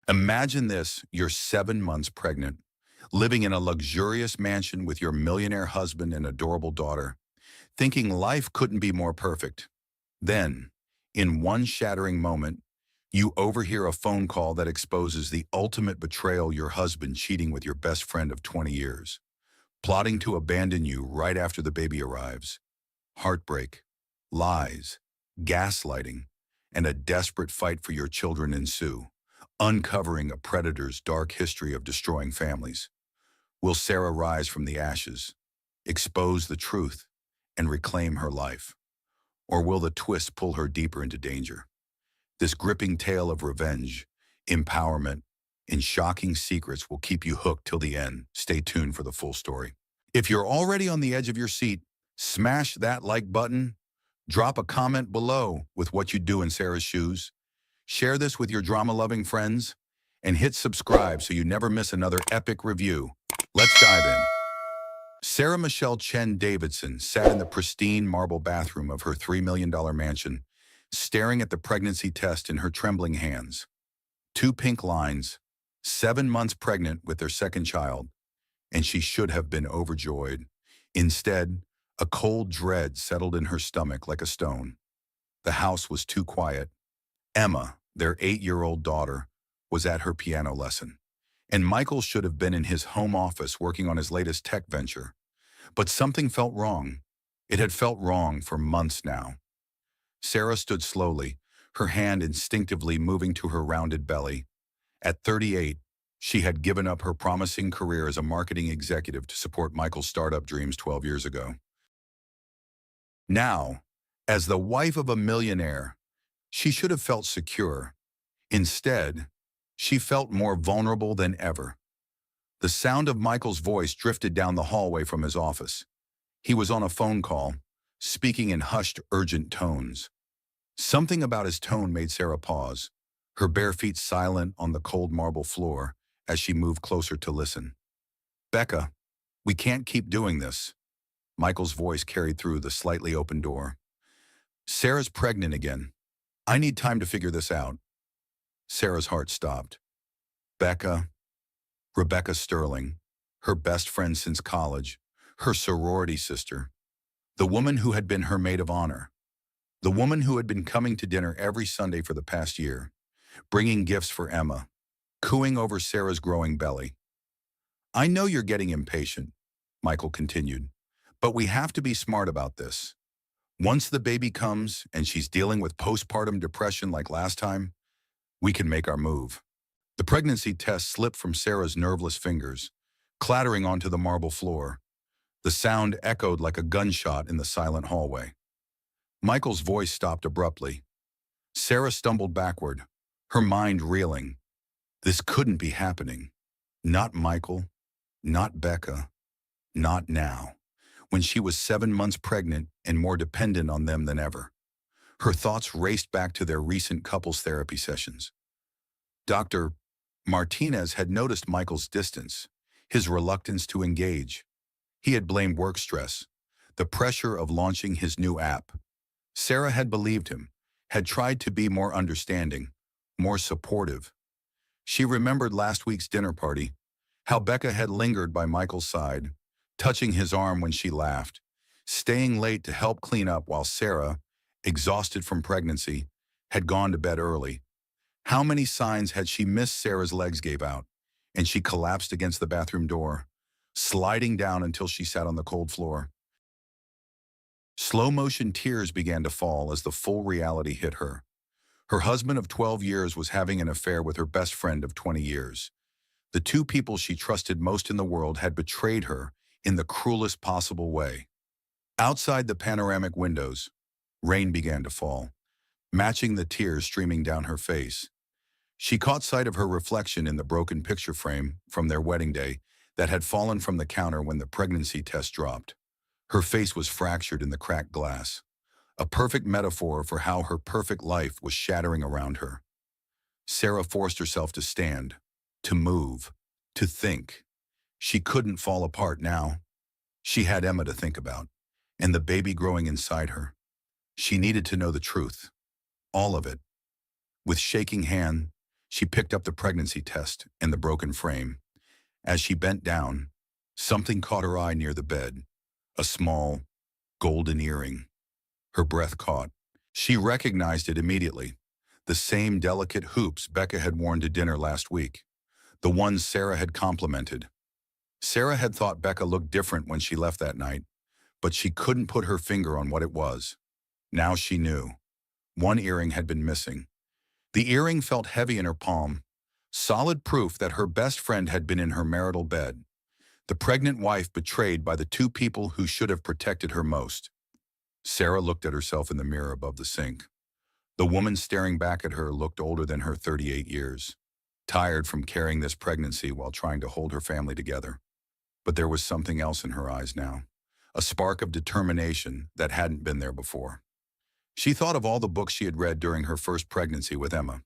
Imagine this, you're 7 months pregnant, living in a luxurious mansion with your millionaire husband and adorable daughter, thinking life couldn't be more perfect. Then, in one shattering moment, you overhear a phone call that exposes the ultimate betrayal: your husband cheating with your best friend of 20 years, plotting to abandon you right after the baby arrives. Heartbreak, lies, gaslighting, and a desperate fight for your children ensue, uncovering a predator's dark history of destroying families. Will Sarah rise from the ashes, expose the truth, and reclaim her life? Or will the twist pull her deeper into danger? This gripping tale of revenge, empowerment, and shocking secrets will keep you hooked till the end. Stay tuned for the full story. If you're already on the edge of your seat, smash that like button, drop a comment below with what you'd do in Sarah's shoes, share this with your drama-loving friends, and hit subscribe so you never miss another epic review. Let's dive in. Sarah Michelle Chen Davidson sat in the pristine marble bathroom of her $3 million mansion, staring at the pregnancy test in her trembling hands. Two pink lines, 7 months pregnant with their second child, and she should have been overjoyed. Instead, a cold dread settled in her stomach like a stone. The house was too quiet. Emma, their 8-year-old daughter, was at her piano lesson, and Michael should have been in his home office working on his latest tech venture. But something felt wrong. It had felt wrong for months now. Sarah stood slowly, her hand instinctively moving to her rounded belly. At 38, she had given up her promising career as a marketing executive to support Michael's startup dreams 12 years ago. Now, as the wife of a millionaire, she should have felt secure. Instead, she felt more vulnerable than ever. The sound of Michael's voice drifted down the hallway from his office. He was on a phone call, speaking in hushed, urgent tones. Something about his tone made Sarah pause, her bare feet silent on the cold marble floor as she moved closer to listen. "Becca, we can't keep doing this." Michael's voice carried through the slightly open door. "Sarah's pregnant again. I need time to figure this out." Sarah's heart stopped. Becca, Rebecca Sterling, her best friend since college, her sorority sister, the woman who had been her maid of honor, the woman who had been coming to dinner every Sunday for the past year, bringing gifts for Emma, cooing over Sarah's growing belly. "I know you're getting impatient," Michael continued, "but we have to be smart about this. Once the baby comes and she's dealing with postpartum depression like last time, we can make our move." The pregnancy test slipped from Sarah's nerveless fingers, clattering onto the marble floor. The sound echoed like a gunshot in the silent hallway. Michael's voice stopped abruptly. Sarah stumbled backward, her mind reeling. This couldn't be happening. Not Michael, not Becca, not now, when she was 7 months pregnant and more dependent on them than ever. Her thoughts raced back to their recent couples therapy sessions. Dr. Martinez had noticed Michael's distance, his reluctance to engage. He had blamed work stress, the pressure of launching his new app. Sarah had believed him, had tried to be more understanding, more supportive. She remembered last week's dinner party, how Becca had lingered by Michael's side, touching his arm when she laughed, staying late to help clean up while Sarah, exhausted from pregnancy, had gone to bed early. How many signs had she missed? Sarah's legs gave out, and she collapsed against the bathroom door, sliding down until she sat on the cold floor. Slow-motion tears began to fall as the full reality hit her. Her husband of 12 years was having an affair with her best friend of 20 years. The two people she trusted most in the world had betrayed her in the cruelest possible way. Outside the panoramic windows, rain began to fall, matching the tears streaming down her face. She caught sight of her reflection in the broken picture frame from their wedding day that had fallen from the counter when the pregnancy test dropped. Her face was fractured in the cracked glass, a perfect metaphor for how her perfect life was shattering around her. Sarah forced herself to stand, to move, to think. She couldn't fall apart now. She had Emma to think about, and the baby growing inside her. She needed to know the truth, all of it. With shaking hand, She picked up the pregnancy test and the broken frame. As she bent down, something caught her eye near the bed, a small, golden earring. Her breath caught. She recognized it immediately. The same delicate hoops Becca had worn to dinner last week. The ones Sarah had complimented. Sarah had thought Becca looked different when she left that night, but she couldn't put her finger on what it was. Now she knew. One earring had been missing. The earring felt heavy in her palm, solid proof that her best friend had been in her marital bed. The pregnant wife betrayed by the two people who should have protected her most. Sarah looked at herself in the mirror above the sink. The woman staring back at her looked older than her 38 years, tired from carrying this pregnancy while trying to hold her family together. But there was something else in her eyes now, a spark of determination that hadn't been there before. She thought of all the books she had read during her first pregnancy with Emma.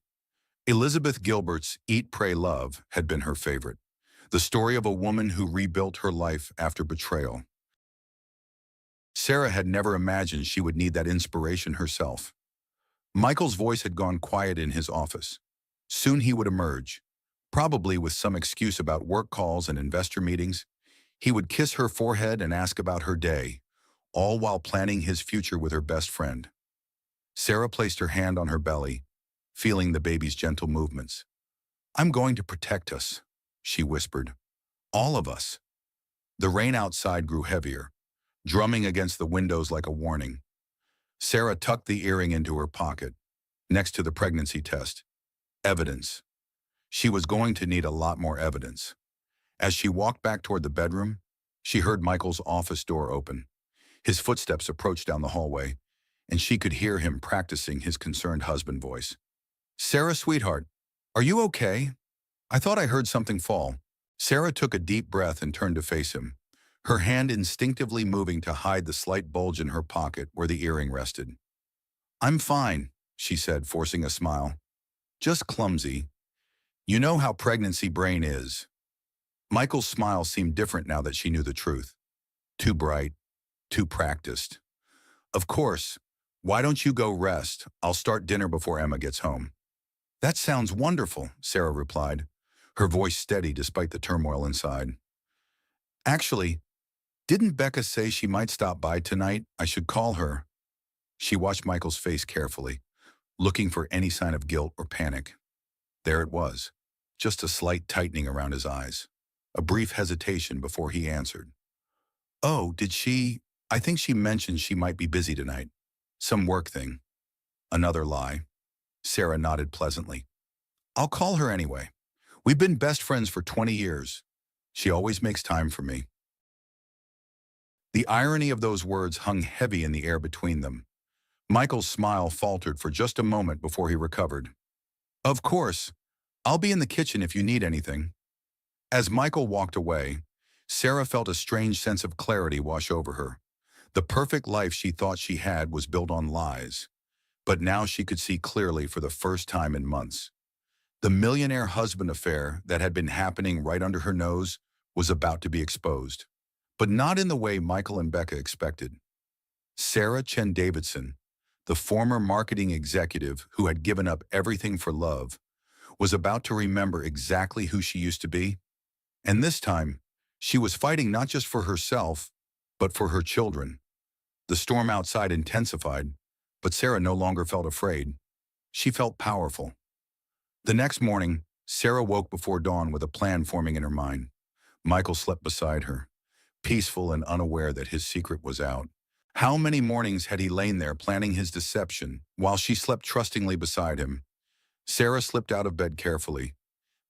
Elizabeth Gilbert's Eat, Pray, Love had been her favorite, the story of a woman who rebuilt her life after betrayal. Sarah had never imagined she would need that inspiration herself. Michael's voice had gone quiet in his office. Soon he would emerge, probably with some excuse about work calls and investor meetings. He would kiss her forehead and ask about her day, all while planning his future with her best friend. Sarah placed her hand on her belly, feeling the baby's gentle movements. "I'm going to protect us," she whispered. "All of us." The rain outside grew heavier, drumming against the windows like a warning. Sarah tucked the earring into her pocket, next to the pregnancy test. Evidence. She was going to need a lot more evidence. As she walked back toward the bedroom, she heard Michael's office door open. His footsteps approached down the hallway, and she could hear him practicing his concerned husband voice. "Sarah, sweetheart, are you okay? I thought I heard something fall." Sarah took a deep breath and turned to face him, her hand instinctively moving to hide the slight bulge in her pocket where the earring rested. "I'm fine," she said, forcing a smile. "Just clumsy. You know how pregnancy brain is." Michael's smile seemed different now that she knew the truth. Too bright, too practiced. "Of course. Why don't you go rest? I'll start dinner before Emma gets home." "That sounds wonderful," Sarah replied, her voice steady despite the turmoil inside. "Actually, didn't Becca say she might stop by tonight? I should call her." She watched Michael's face carefully, looking for any sign of guilt or panic. There it was, just a slight tightening around his eyes, a brief hesitation before he answered. "Oh, did she? I think she mentioned she might be busy tonight. Some work thing." Another lie. Sarah nodded pleasantly. "I'll call her anyway. We've been best friends for 20 years. She always makes time for me." The irony of those words hung heavy in the air between them. Michael's smile faltered for just a moment before he recovered. "Of course. I'll be in the kitchen if you need anything." As Michael walked away, Sarah felt a strange sense of clarity wash over her. The perfect life she thought she had was built on lies. But now she could see clearly for the first time in months. The millionaire husband affair that had been happening right under her nose was about to be exposed. But not in the way Michael and Becca expected. Sarah Chen Davidson, the former marketing executive who had given up everything for love, was about to remember exactly who she used to be. And this time, she was fighting not just for herself, but for her children. The storm outside intensified, but Sarah no longer felt afraid. She felt powerful. The next morning, Sarah woke before dawn with a plan forming in her mind. Michael slept beside her, peaceful and unaware that his secret was out. How many mornings had he lain there planning his deception while she slept trustingly beside him? Sarah slipped out of bed carefully,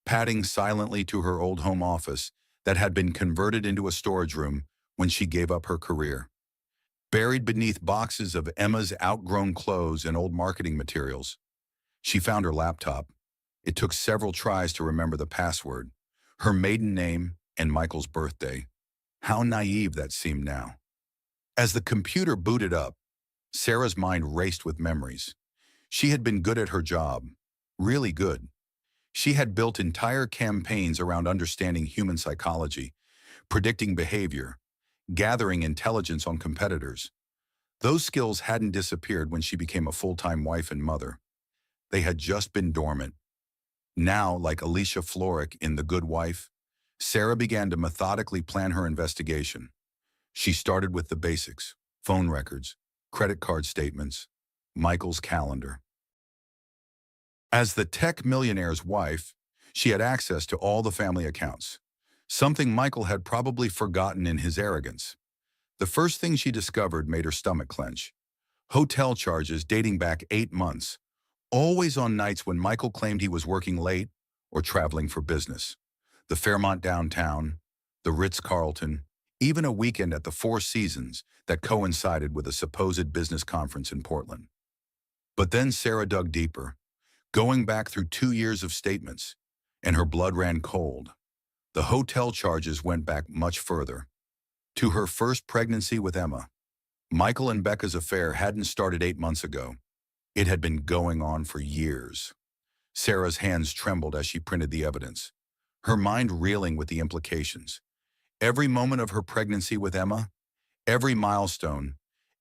padding silently to her old home office that had been converted into a storage room when she gave up her career. Buried beneath boxes of Emma's outgrown clothes and old marketing materials, she found her laptop. It took several tries to remember the password, her maiden name, and Michael's birthday. How naive that seemed now. As the computer booted up, Sarah's mind raced with memories. She had been good at her job, really good. She had built entire campaigns around understanding human psychology, predicting behavior, gathering intelligence on competitors. Those skills hadn't disappeared when she became a full-time wife and mother. They had just been dormant. Now, like Alicia Florrick in The Good Wife, Sarah began to methodically plan her investigation. She started with the basics: phone records, credit card statements, Michael's calendar. As the tech millionaire's wife, she had access to all the family accounts, something Michael had probably forgotten in his arrogance. The first thing she discovered made her stomach clench: hotel charges dating back 8 months, always on nights when Michael claimed he was working late or traveling for business. The Fairmont downtown, the Ritz-Carlton, even a weekend at the Four Seasons that coincided with a supposed business conference in Portland. But then Sarah dug deeper, going back through 2 years of statements, and her blood ran cold. The hotel charges went back much further, to her first pregnancy with Emma. Michael and Becca's affair hadn't started 8 months ago. It had been going on for years. Sarah's hands trembled as she printed the evidence, her mind reeling with the implications. Every moment of her pregnancy with Emma, every milestone,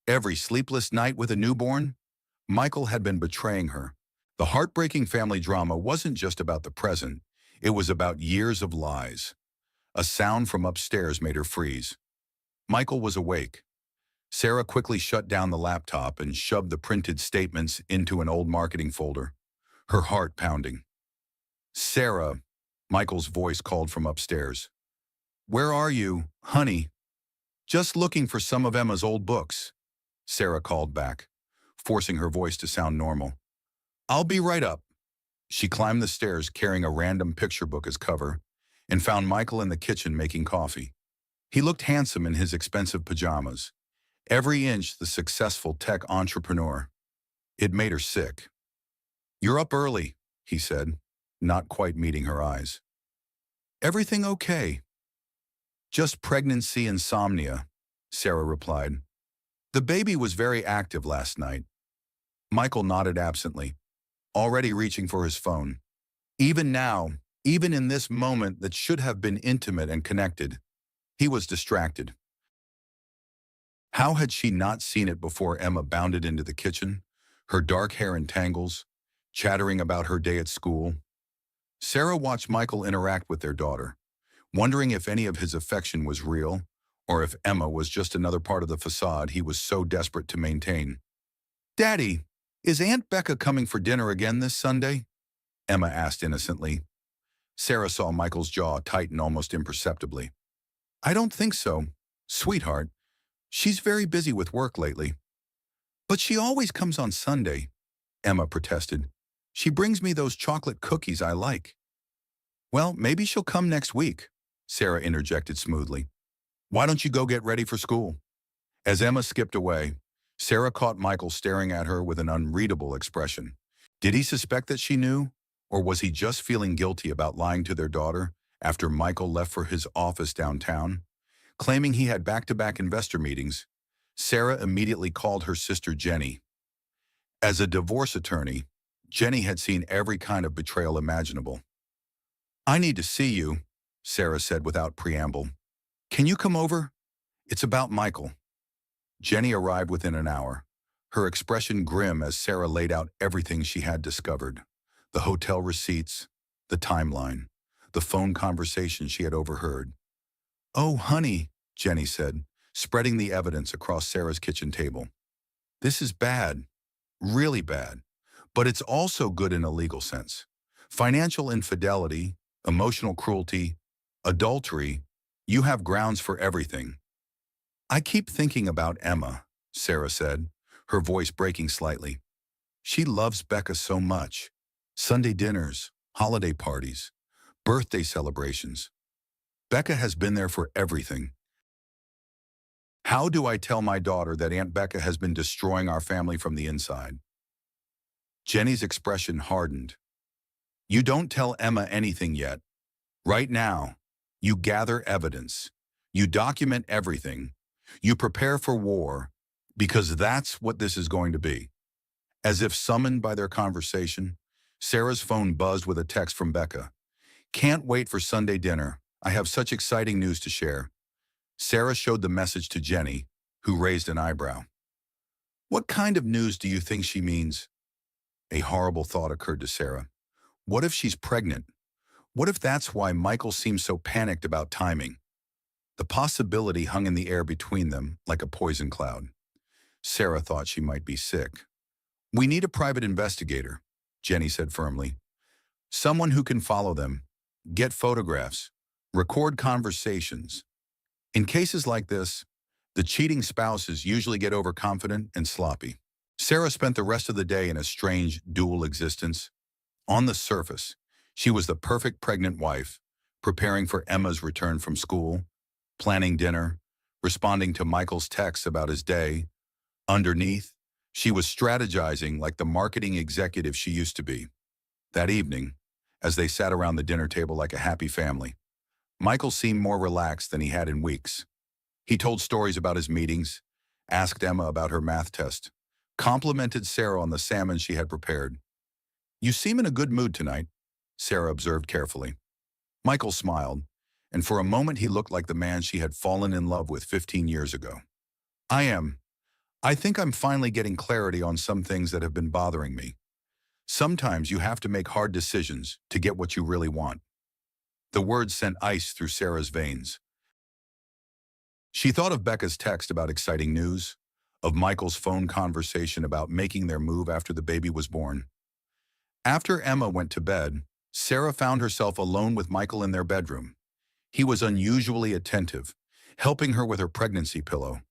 every sleepless night with a newborn, Michael had been betraying her. The heartbreaking family drama wasn't just about the present, it was about years of lies. A sound from upstairs made her freeze. Michael was awake. Sarah quickly shut down the laptop and shoved the printed statements into an old marketing folder, her heart pounding. "Sarah," Michael's voice called from upstairs. "Where are you, honey?" "Just looking for some of Emma's old books," Sarah called back, forcing her voice to sound normal. "I'll be right up." She climbed the stairs carrying a random picture book as cover and found Michael in the kitchen making coffee. He looked handsome in his expensive pajamas, every inch the successful tech entrepreneur. It made her sick. "You're up early," he said, not quite meeting her eyes. "Everything okay?" "Just pregnancy insomnia," Sarah replied. "The baby was very active last night." Michael nodded absently, already reaching for his phone. Even now, even in this moment that should have been intimate and connected, he was distracted. How had she not seen it before Emma bounded into the kitchen, her dark hair in tangles, chattering about her day at school? Sarah watched Michael interact with their daughter, wondering if any of his affection was real, or if Emma was just another part of the facade he was so desperate to maintain. "Daddy, is Aunt Becca coming for dinner again this Sunday?" Emma asked innocently. Sarah saw Michael's jaw tighten almost imperceptibly. "I don't think so, sweetheart. She's very busy with work lately." "But she always comes on Sunday," Emma protested. "She brings me those chocolate cookies I like." "Well, maybe she'll come next week," Sarah interjected smoothly. "Why don't you go get ready for school?" As Emma skipped away, Sarah caught Michael staring at her with an unreadable expression. Did he suspect that she knew, or was he just feeling guilty about lying to their daughter after Michael left for his office downtown? Claiming he had back-to-back investor meetings, Sarah immediately called her sister Jenny. As a divorce attorney, Jenny had seen every kind of betrayal imaginable. "I need to see you," Sarah said without preamble. "Can you come over? It's about Michael." Jenny arrived within an hour, her expression grim as Sarah laid out everything she had discovered: the hotel receipts, the timeline, the phone conversation she had overheard. "Oh, honey," Jenny said, spreading the evidence across Sarah's kitchen table. "This is bad, really bad, but it's also good in a legal sense. Financial infidelity, emotional cruelty, adultery, you have grounds for everything." "I keep thinking about Emma," Sarah said, her voice breaking slightly. "She loves Becca so much. Sunday dinners, holiday parties, birthday celebrations. Becca has been there for everything. How do I tell my daughter that Aunt Becca has been destroying our family from the inside?" Jenny's expression hardened. "You don't tell Emma anything yet. Right now, you gather evidence. You document everything. You prepare for war, because that's what this is going to be." As if summoned by their conversation, Sarah's phone buzzed with a text from Becca. "Can't wait for Sunday dinner. I have such exciting news to share." Sarah showed the message to Jenny, who raised an eyebrow. "What kind of news do you think she means?" A horrible thought occurred to Sarah. What if she's pregnant? What if that's why Michael seems so panicked about timing? The possibility hung in the air between them like a poison cloud. Sarah thought she might be sick. "We need a private investigator," Jenny said firmly. "Someone who can follow them, get photographs, record conversations. In cases like this, the cheating spouses usually get overconfident and sloppy." Sarah spent the rest of the day in a strange dual existence. On the surface, she was the perfect pregnant wife, preparing for Emma's return from school, planning dinner, responding to Michael's texts about his day. Underneath, she was strategizing like the marketing executive she used to be. That evening, as they sat around the dinner table like a happy family, Michael seemed more relaxed than he had in weeks. He told stories about his meetings, asked Emma about her math test, complimented Sarah on the salmon she had prepared. "You seem in a good mood tonight," Sarah observed carefully. Michael smiled, and for a moment he looked like the man she had fallen in love with 15 years ago. "I am. I think I'm finally getting clarity on some things that have been bothering me. Sometimes you have to make hard decisions to get what you really want." The words sent ice through Sarah's veins. She thought of Becca's text about exciting news, of Michael's phone conversation about making their move after the baby was born. After Emma went to bed, Sarah found herself alone with Michael in their bedroom. He was unusually attentive, helping her with her pregnancy pillow,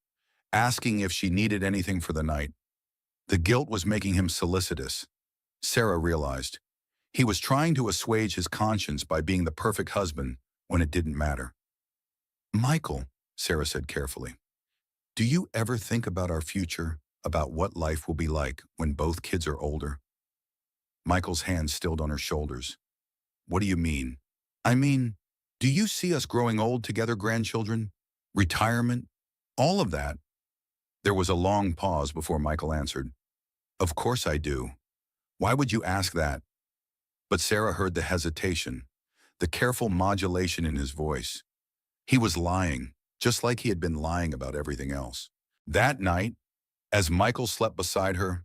asking if she needed anything for the night. The guilt was making him solicitous. Sarah realized. He was trying to assuage his conscience by being the perfect husband when it didn't matter. "Michael," Sarah said carefully, "do you ever think about our future, about what life will be like when both kids are older?" Michael's hand stilled on her shoulders. "What do you mean?" "I mean, do you see us growing old together, grandchildren? Retirement? All of that?" There was a long pause before Michael answered. "Of course I do. Why would you ask that?" But Sarah heard the hesitation, the careful modulation in his voice. He was lying, just like he had been lying about everything else. That night, as Michael slept beside her,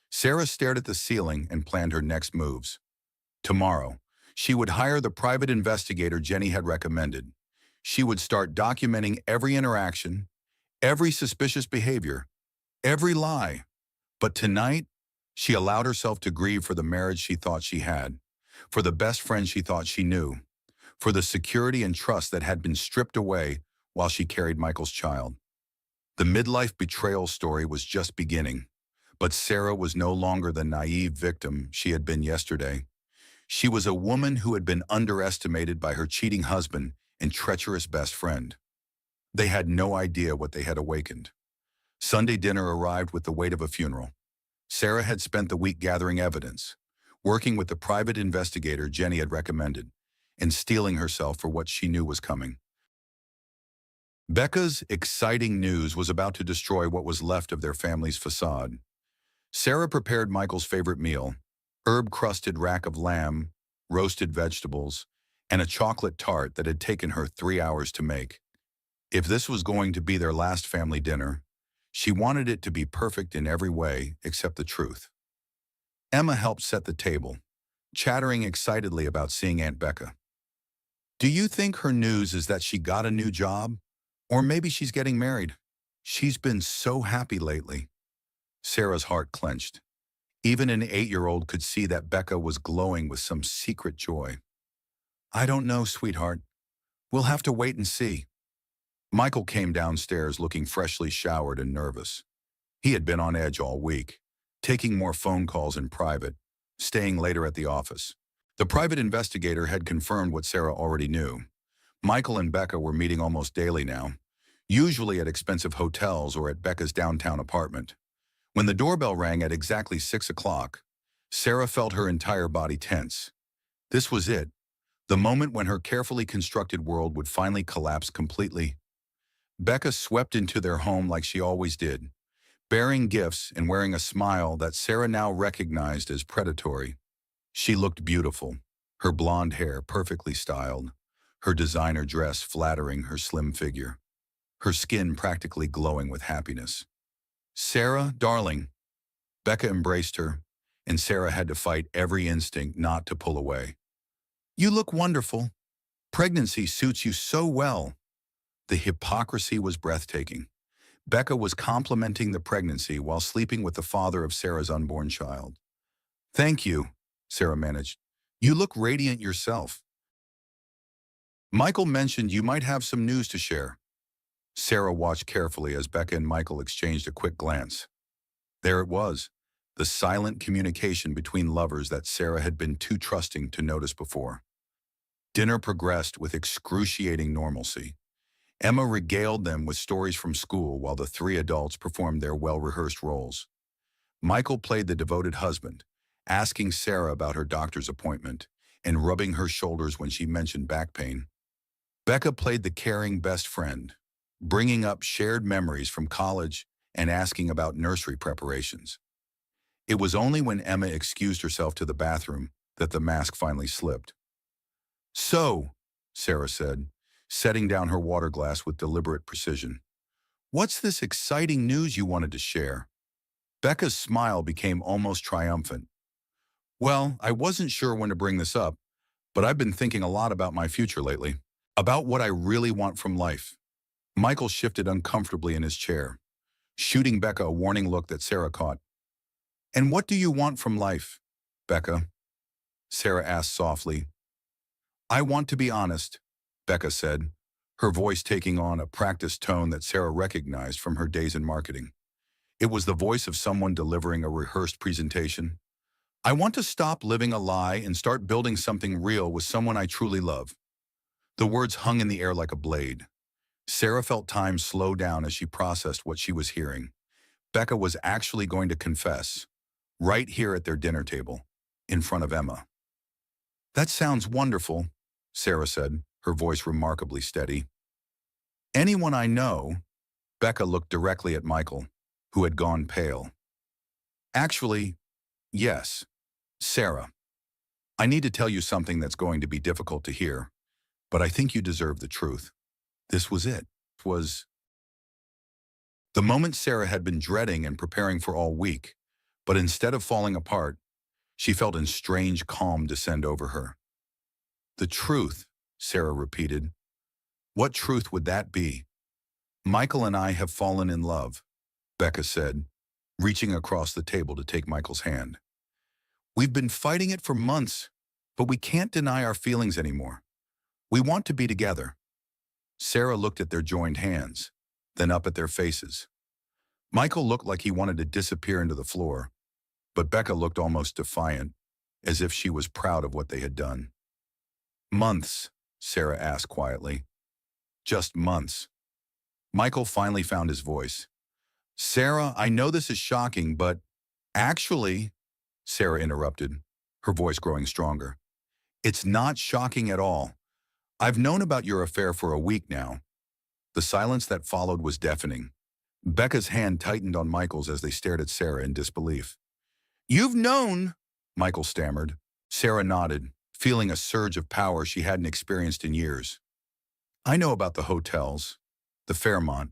Sarah stared at the ceiling and planned her next moves. Tomorrow, she would hire the private investigator Jenny had recommended. She would start documenting every interaction, every suspicious behavior, every lie. But tonight, she allowed herself to grieve for the marriage she thought she had, for the best friend she thought she knew, for the security and trust that had been stripped away while she carried Michael's child. The midlife betrayal story was just beginning, but Sarah was no longer the naive victim she had been yesterday. She was a woman who had been underestimated by her cheating husband and treacherous best friend. They had no idea what they had awakened. Sunday dinner arrived with the weight of a funeral. Sarah had spent the week gathering evidence, working with the private investigator Jenny had recommended, and steeling herself for what she knew was coming. Becca's exciting news was about to destroy what was left of their family's facade. Sarah prepared Michael's favorite meal, herb-crusted rack of lamb, roasted vegetables, and a chocolate tart that had taken her 3 hours to make. If this was going to be their last family dinner, she wanted it to be perfect in every way except the truth. Emma helped set the table, chattering excitedly about seeing Aunt Becca. "Do you think her news is that she got a new job? Or maybe she's getting married? She's been so happy lately." Sarah's heart clenched. Even an 8-year-old could see that Becca was glowing with some secret joy. "I don't know, sweetheart. We'll have to wait and see." Michael came downstairs looking freshly showered and nervous. He had been on edge all week, taking more phone calls in private, staying later at the office. The private investigator had confirmed what Sarah already knew. Michael and Becca were meeting almost daily now, usually at expensive hotels or at Becca's downtown apartment. When the doorbell rang at exactly 6 o'clock, Sarah felt her entire body tense. This was it, the moment when her carefully constructed world would finally collapse completely. Becca swept into their home like she always did, bearing gifts and wearing a smile that Sarah now recognized as predatory. She looked beautiful, her blonde hair perfectly styled, her designer dress flattering her slim figure, her skin practically glowing with happiness. "Sarah, darling." Becca embraced her, and Sarah had to fight every instinct not to pull away. You look wonderful. Pregnancy suits you so well. The hypocrisy was breathtaking. Becca was complimenting the pregnancy while sleeping with the father of Sarah's unborn child. Thank you, Sarah managed. You look radiant yourself. Michael mentioned you might have some news to share. Sarah watched carefully as Becca and Michael exchanged a quick glance. There it was, the silent communication between lovers that Sarah had been too trusting to notice before. Dinner progressed with excruciating normalcy. Emma regaled them with stories from school while the three adults performed their well-rehearsed roles. Michael played the devoted husband, asking Sarah about her doctor's appointment and rubbing her shoulders when she mentioned back pain. Becca played the caring best friend, bringing up shared memories from college and asking about nursery preparations. It was only when Emma excused herself to the bathroom that the mask finally slipped. So, Sarah said, setting down her water glass with deliberate precision. What's this exciting news you wanted to share? Becca's smile became almost triumphant. Well, I wasn't sure when to bring this up, but I've been thinking a lot about my future lately, about what I really want from life. Michael shifted uncomfortably in his chair, shooting Becca a warning look that Sarah caught. And what do you want from life, Becca? Sarah asked softly. I want to be honest, Becca said, her voice taking on a practiced tone that Sarah recognized from her days in marketing. It was the voice of someone delivering a rehearsed presentation. I want to stop living a lie and start building something real with someone I truly love. The words hung in the air like a blade. Sarah felt time slow down as she processed what she was hearing. Becca was actually going to confess, right here at their dinner table, in front of Emma. That sounds wonderful, Sarah said, her voice remarkably steady. Anyone I know, Becca looked directly at Michael, who had gone pale. Actually, yes, Sarah. I need to tell you something that's going to be difficult to hear, but I think you deserve the truth. This was it. It was the moment Sarah had been dreading and preparing for all week, but instead of falling apart, she felt a strange calm descend over her. The truth, Sarah repeated. What truth would that be? Michael and I have fallen in love, Becca said, reaching across the table to take Michael's hand. We've been fighting it for months, but we can't deny our feelings anymore. We want to be together. Sarah looked at their joined hands, then up at their faces. Michael looked like he wanted to disappear into the floor, but Becca looked almost defiant, as if she was proud of what they had done. Months, Sarah asked quietly. Just months. Michael finally found his voice. Sarah, I know this is shocking, but actually, Sarah interrupted, her voice growing stronger. It's not shocking at all. I've known about your affair for a week now. The silence that followed was deafening. Becca's hand tightened on Michael's as they stared at Sarah in disbelief. You've known, Michael stammered. Sarah nodded, feeling a surge of power she hadn't experienced in years. I know about the hotels, the Fairmont,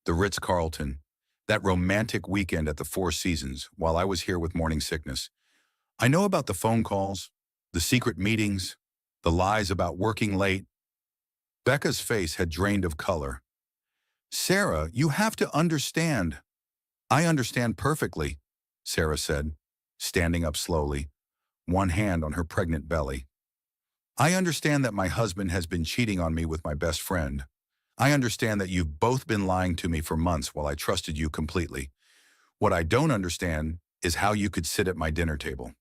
the Ritz-Carlton, that romantic weekend at the Four Seasons while I was here with morning sickness. I know about the phone calls, the secret meetings, the lies about working late. Becca's face had drained of color. Sarah, you have to understand. I understand perfectly, Sarah said, standing up slowly, one hand on her pregnant belly. I understand that my husband has been cheating on me with my best friend. I understand that you've both been lying to me for months while I trusted you completely. What I don't understand is how you could sit at my dinner table,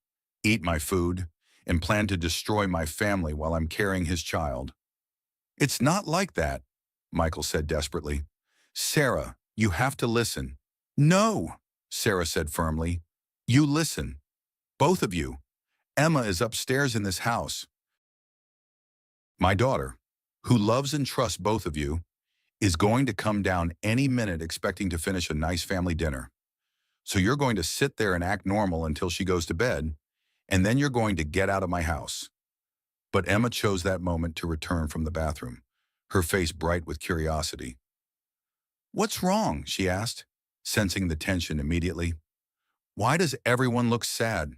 eat my food, and plan to destroy my family while I'm carrying his child. It's not like that, Michael said desperately. Sarah, you have to listen. No, Sarah said firmly. You listen. Both of you. Emma is upstairs in this house. My daughter, who loves and trusts both of you, is going to come down any minute expecting to finish a nice family dinner. So you're going to sit there and act normal until she goes to bed, and then you're going to get out of my house. But Emma chose that moment to return from the bathroom, her face bright with curiosity. What's wrong? She asked, sensing the tension immediately. Why does everyone look sad?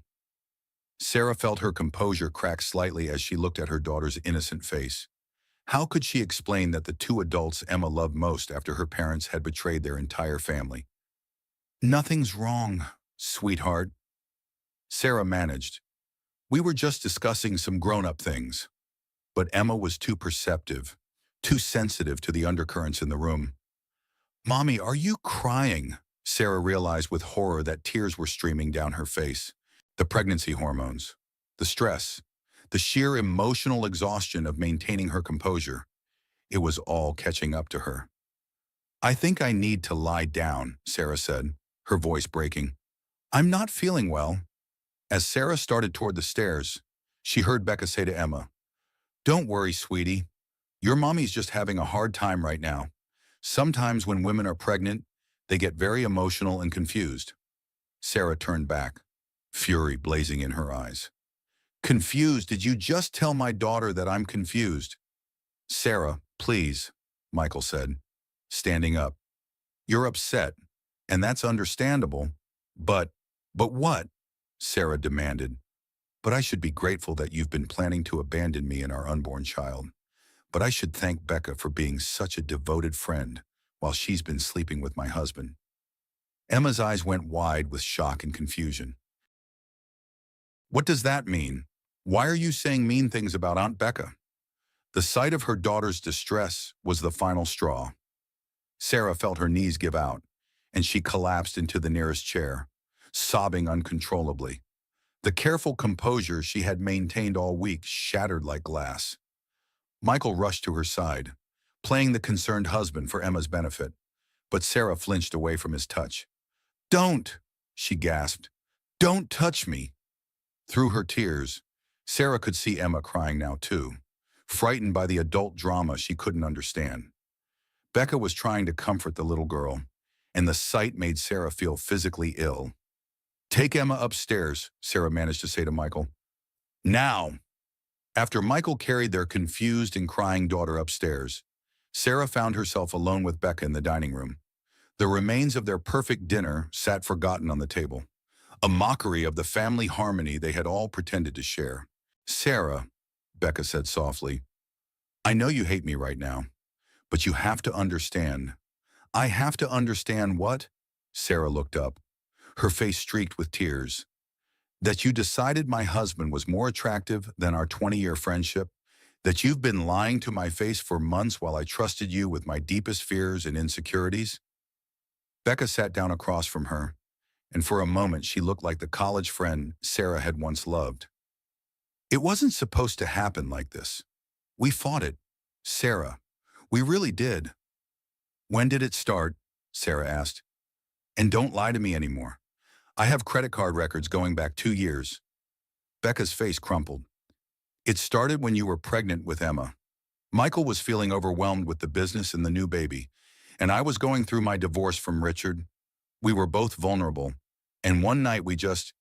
Sarah felt her composure crack slightly as she looked at her daughter's innocent face. How could she explain that the two adults Emma loved most after her parents had betrayed their entire family? "Nothing's wrong, sweetheart," Sarah managed. "We were just discussing some grown-up things." But Emma was too perceptive, too sensitive to the undercurrents in the room. "Mommy, are you crying?" Sarah realized with horror that tears were streaming down her face. The pregnancy hormones, the stress, the sheer emotional exhaustion of maintaining her composure. It was all catching up to her. "I think I need to lie down," Sarah said, her voice breaking. "I'm not feeling well." As Sarah started toward the stairs, she heard Becca say to Emma, "Don't worry, sweetie. Your mommy's just having a hard time right now. Sometimes when women are pregnant, they get very emotional and confused." Sarah turned back, fury blazing in her eyes. "Confused? Did you just tell my daughter that I'm confused?" "Sarah, please," Michael said, standing up. "You're upset, and that's understandable, but what?" Sarah demanded. "But I should be grateful that you've been planning to abandon me and our unborn child. But I should thank Becca for being such a devoted friend while she's been sleeping with my husband." Emma's eyes went wide with shock and confusion. "What does that mean? Why are you saying mean things about Aunt Becca?" The sight of her daughter's distress was the final straw. Sarah felt her knees give out, and she collapsed into the nearest chair, sobbing uncontrollably. The careful composure she had maintained all week shattered like glass. Michael rushed to her side, playing the concerned husband for Emma's benefit, but Sarah flinched away from his touch. "Don't!" she gasped. "Don't touch me!" Through her tears, Sarah could see Emma crying now too, frightened by the adult drama she couldn't understand. Becca was trying to comfort the little girl, and the sight made Sarah feel physically ill. "Take Emma upstairs," Sarah managed to say to Michael. "Now!" After Michael carried their confused and crying daughter upstairs, Sarah found herself alone with Becca in the dining room. The remains of their perfect dinner sat forgotten on the table, a mockery of the family harmony they had all pretended to share. "Sarah," Becca said softly, "I know you hate me right now, but you have to understand." "I have to understand what?" Sarah looked up, her face streaked with tears. "That you decided my husband was more attractive than our 20-year friendship, that you've been lying to my face for months while I trusted you with my deepest fears and insecurities." Becca sat down across from her, and for a moment she looked like the college friend Sarah had once loved. "It wasn't supposed to happen like this. We fought it, Sarah. We really did." "When did it start?" Sarah asked. "And don't lie to me anymore. I have credit card records going back 2 years. Becca's face crumpled. "It started when you were pregnant with Emma. Michael was feeling overwhelmed with the business and the new baby, and I was going through my divorce from Richard. We were both vulnerable, and one night we just—"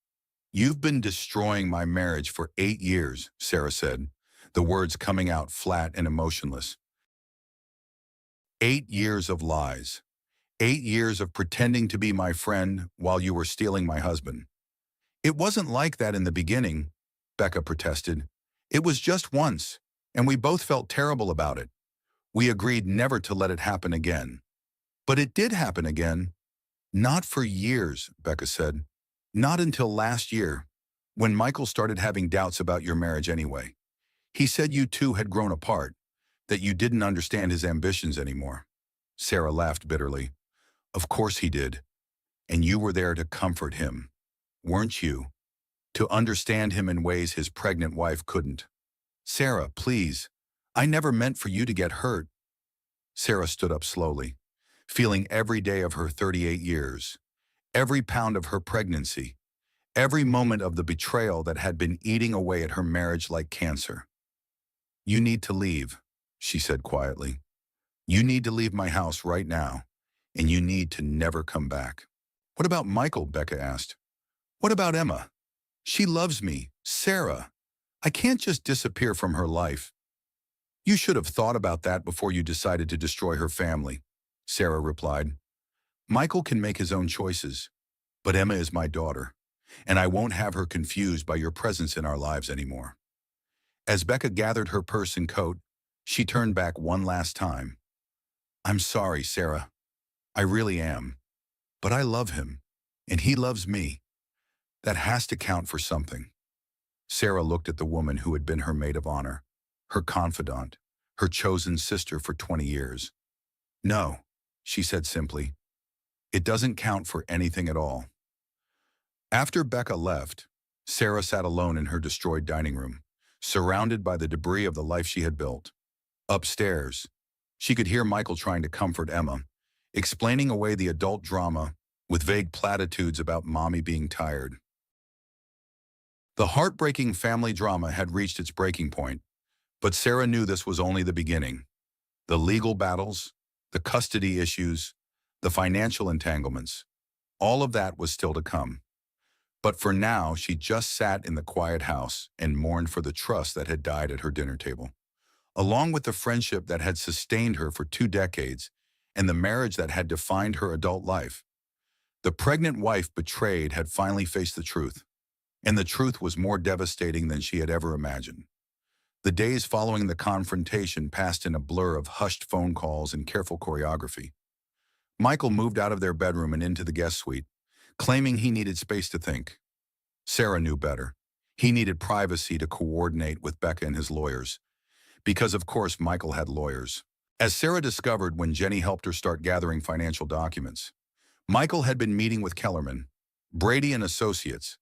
"You've been destroying my marriage for 8 years, Sarah said, the words coming out flat and emotionless. 8 years of lies. 8 years of pretending to be my friend while you were stealing my husband." "It wasn't like that in the beginning," Becca protested. "It was just once, and we both felt terrible about it. We agreed never to let it happen again." "But it did happen again." "Not for years," Becca said. "Not until last year, when Michael started having doubts about your marriage anyway. He said you two had grown apart, that you didn't understand his ambitions anymore." Sarah laughed bitterly. "Of course he did. And you were there to comfort him, weren't you? To understand him in ways his pregnant wife couldn't." "Sarah, please. I never meant for you to get hurt." Sarah stood up slowly, feeling every day of her 38 years, every pound of her pregnancy, every moment of the betrayal that had been eating away at her marriage like cancer. "You need to leave," she said quietly. "You need to leave my house right now, and you need to never come back." "What about Michael?" Becca asked. "What about Emma? She loves me, Sarah. I can't just disappear from her life." "You should have thought about that before you decided to destroy her family," Sarah replied. "Michael can make his own choices, but Emma is my daughter, and I won't have her confused by your presence in our lives anymore." As Becca gathered her purse and coat, she turned back one last time. "I'm sorry, Sarah. I really am. But I love him, and he loves me. That has to count for something." Sarah looked at the woman who had been her maid of honor, her confidant, her chosen sister for 20 years. "No," she said simply. "It doesn't count for anything at all." After Becca left, Sarah sat alone in her destroyed dining room, surrounded by the debris of the life she had built. Upstairs, she could hear Michael trying to comfort Emma, explaining away the adult drama with vague platitudes about mommy being tired. The heartbreaking family drama had reached its breaking point, but Sarah knew this was only the beginning. The legal battles, the custody issues, the financial entanglements, all of that was still to come. But for now, she just sat in the quiet house and mourned for the trust that had died at her dinner table, along with the friendship that had sustained her for 2 decades and the marriage that had defined her adult life. The pregnant wife betrayed had finally faced the truth, and the truth was more devastating than she had ever imagined. The days following the confrontation passed in a blur of hushed phone calls and careful choreography. Michael moved out of their bedroom and into the guest suite, claiming he needed space to think. Sarah knew better. He needed privacy to coordinate with Becca and his lawyers, because of course Michael had lawyers. As Sarah discovered when Jenny helped her start gathering financial documents, Michael had been meeting with Kellerman, Brady and Associates,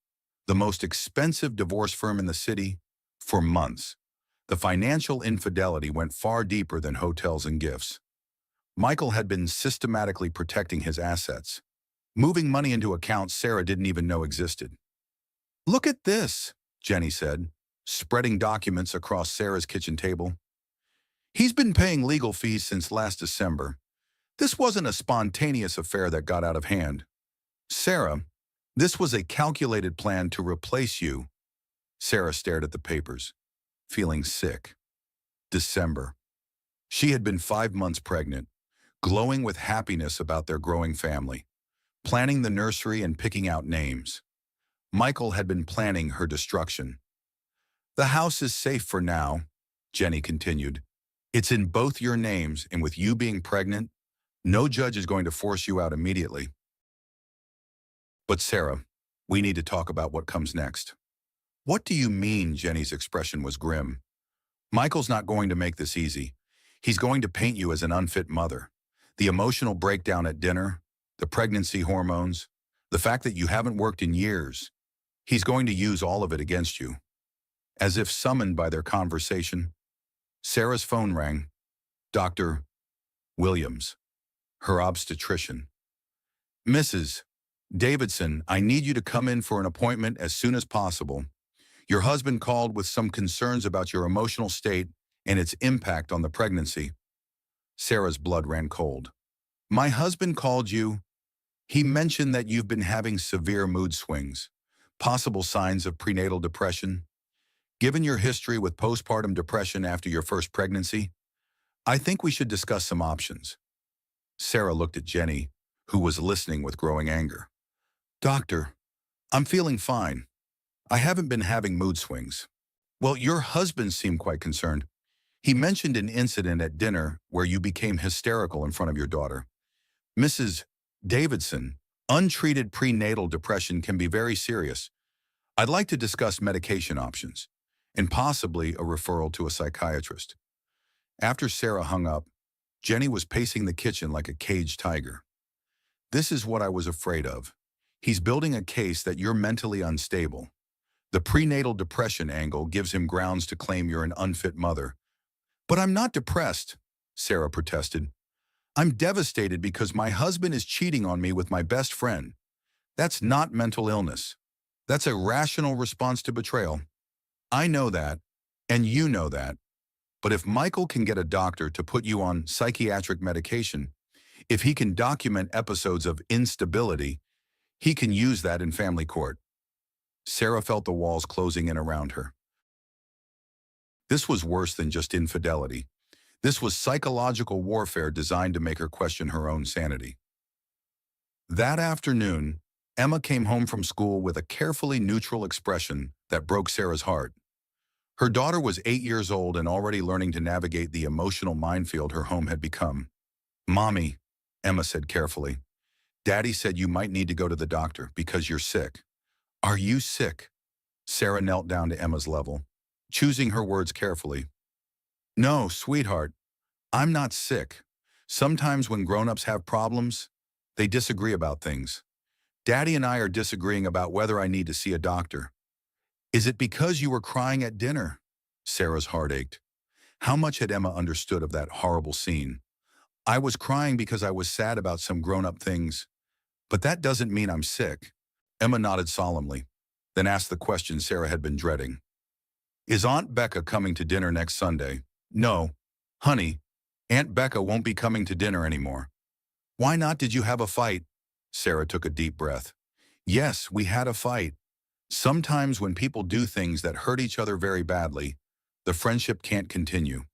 the most expensive divorce firm in the city, for months. The financial infidelity went far deeper than hotels and gifts. Michael had been systematically protecting his assets, moving money into accounts Sarah didn't even know existed. "Look at this," Jenny said, spreading documents across Sarah's kitchen table. "He's been paying legal fees since last December. This wasn't a spontaneous affair that got out of hand. Sarah, this was a calculated plan to replace you." Sarah stared at the papers, feeling sick. December. She had been 5 months pregnant, glowing with happiness about their growing family, planning the nursery and picking out names. Michael had been planning her destruction. "The house is safe for now," Jenny continued. "It's in both your names, and with you being pregnant, no judge is going to force you out immediately." "But Sarah, we need to talk about what comes next." "What do you mean?" Jenny's expression was grim. "Michael's not going to make this easy. He's going to paint you as an unfit mother. The emotional breakdown at dinner, the pregnancy hormones, the fact that you haven't worked in years. He's going to use all of it against you." As if summoned by their conversation, Sarah's phone rang. Dr. Williams, her obstetrician. "Mrs. Davidson, I need you to come in for an appointment as soon as possible. Your husband called with some concerns about your emotional state and its impact on the pregnancy." Sarah's blood ran cold. "My husband called you. He mentioned that you've been having severe mood swings, possible signs of prenatal depression. Given your history with postpartum depression after your first pregnancy, I think we should discuss some options." Sarah looked at Jenny, who was listening with growing anger. "Doctor, I'm feeling fine. I haven't been having mood swings." "Well, your husband seemed quite concerned. He mentioned an incident at dinner where you became hysterical in front of your daughter." "Mrs. Davidson, untreated prenatal depression can be very serious. I'd like to discuss medication options and possibly a referral to a psychiatrist." After Sarah hung up, Jenny was pacing the kitchen like a caged tiger. "This is what I was afraid of. He's building a case that you're mentally unstable. The prenatal depression angle gives him grounds to claim you're an unfit mother." "But I'm not depressed," Sarah protested. "I'm devastated because my husband is cheating on me with my best friend. That's not mental illness. That's a rational response to betrayal. I know that, and you know that. But if Michael can get a doctor to put you on psychiatric medication, if he can document episodes of instability, he can use that in family court." Sarah felt the walls closing in around her. This was worse than just infidelity. This was psychological warfare designed to make her question her own sanity. That afternoon, Emma came home from school with a carefully neutral expression that broke Sarah's heart. Her daughter was 8 years old and already learning to navigate the emotional minefield her home had become. "Mommy," Emma said carefully, "Daddy said you might need to go to the doctor because you're sick." "Are you sick?" Sarah knelt down to Emma's level, choosing her words carefully. "No, sweetheart, I'm not sick. Sometimes when grown-ups have problems, they disagree about things. Daddy and I are disagreeing about whether I need to see a doctor." "Is it because you were crying at dinner?" Sarah's heart ached. How much had Emma understood of that horrible scene? "I was crying because I was sad about some grown-up things. But that doesn't mean I'm sick." Emma nodded solemnly, then asked the question Sarah had been dreading. "Is Aunt Becca coming to dinner next Sunday?" "No, honey, Aunt Becca won't be coming to dinner anymore." "Why not? Did you have a fight?" Sarah took a deep breath. "Yes, we had a fight. Sometimes when people do things that hurt each other very badly, the friendship can't continue."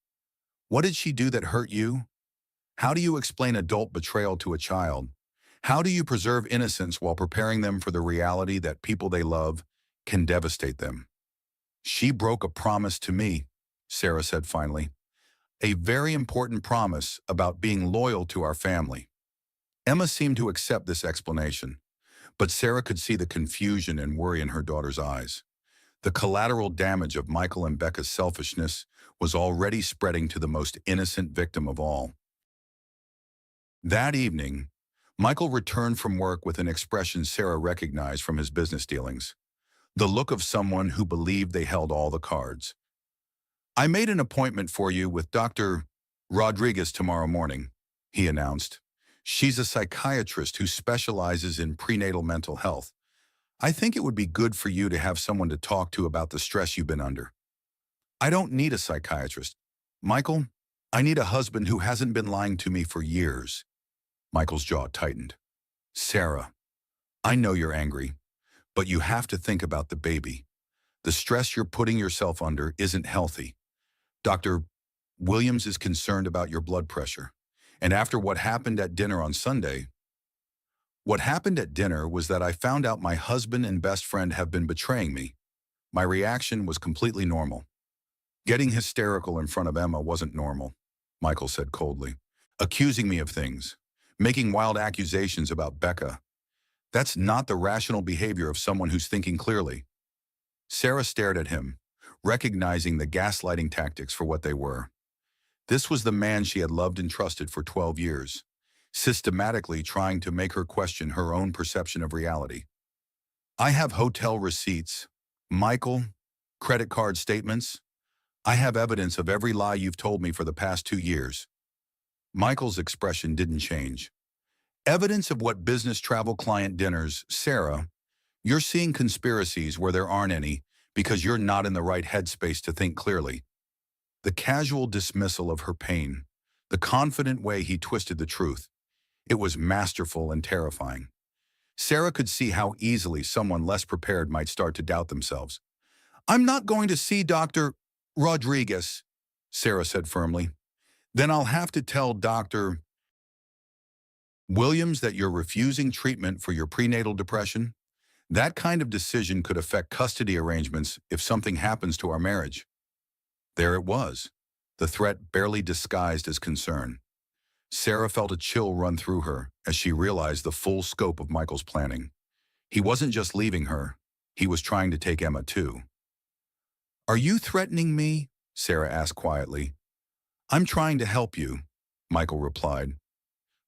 "What did she do that hurt you?" How do you explain adult betrayal to a child? How do you preserve innocence while preparing them for the reality that people they love can devastate them? "She broke a promise to me," Sarah said finally. "A very important promise about being loyal to our family." Emma seemed to accept this explanation, but Sarah could see the confusion and worry in her daughter's eyes. The collateral damage of Michael and Becca's selfishness was already spreading to the most innocent victim of all. That evening, Michael returned from work with an expression Sarah recognized from his business dealings, the look of someone who believed they held all the cards. "I made an appointment for you with Dr. Rodriguez tomorrow morning," he announced. "She's a psychiatrist who specializes in prenatal mental health. I think it would be good for you to have someone to talk to about the stress you've been under." "I don't need a psychiatrist, Michael. I need a husband who hasn't been lying to me for years." Michael's jaw tightened. "Sarah, I know you're angry, but you have to think about the baby. The stress you're putting yourself under isn't healthy. Dr. Williams is concerned about your blood pressure. And after what happened at dinner on Sunday..." "What happened at dinner was that I found out my husband and best friend have been betraying me. My reaction was completely normal." "Getting hysterical in front of Emma wasn't normal," Michael said coldly. "Accusing me of things, making wild accusations about Becca. That's not the rational behavior of someone who's thinking clearly." Sarah stared at him, recognizing the gaslighting tactics for what they were. This was the man she had loved and trusted for 12 years, systematically trying to make her question her own perception of reality. "I have hotel receipts, Michael, credit card statements. I have evidence of every lie you've told me for the past 2 years." Michael's expression didn't change. "Evidence of what business travel client dinners, Sarah. You're seeing conspiracies where there aren't any because you're not in the right headspace to think clearly." The casual dismissal of her pain, the confident way he twisted the truth, it was masterful and terrifying. Sarah could see how easily someone less prepared might start to doubt themselves. "I'm not going to see Dr. Rodriguez," Sarah said firmly. "Then I'll have to tell Dr. Williams that you're refusing treatment for your prenatal depression. That kind of decision could affect custody arrangements if something happens to our marriage." There it was, the threat barely disguised as concern. Sarah felt a chill run through her as she realized the full scope of Michael's planning. He wasn't just leaving her, he was trying to take Emma too. "Are you threatening me?" Sarah asked quietly. "I'm trying to help you," Michael replied.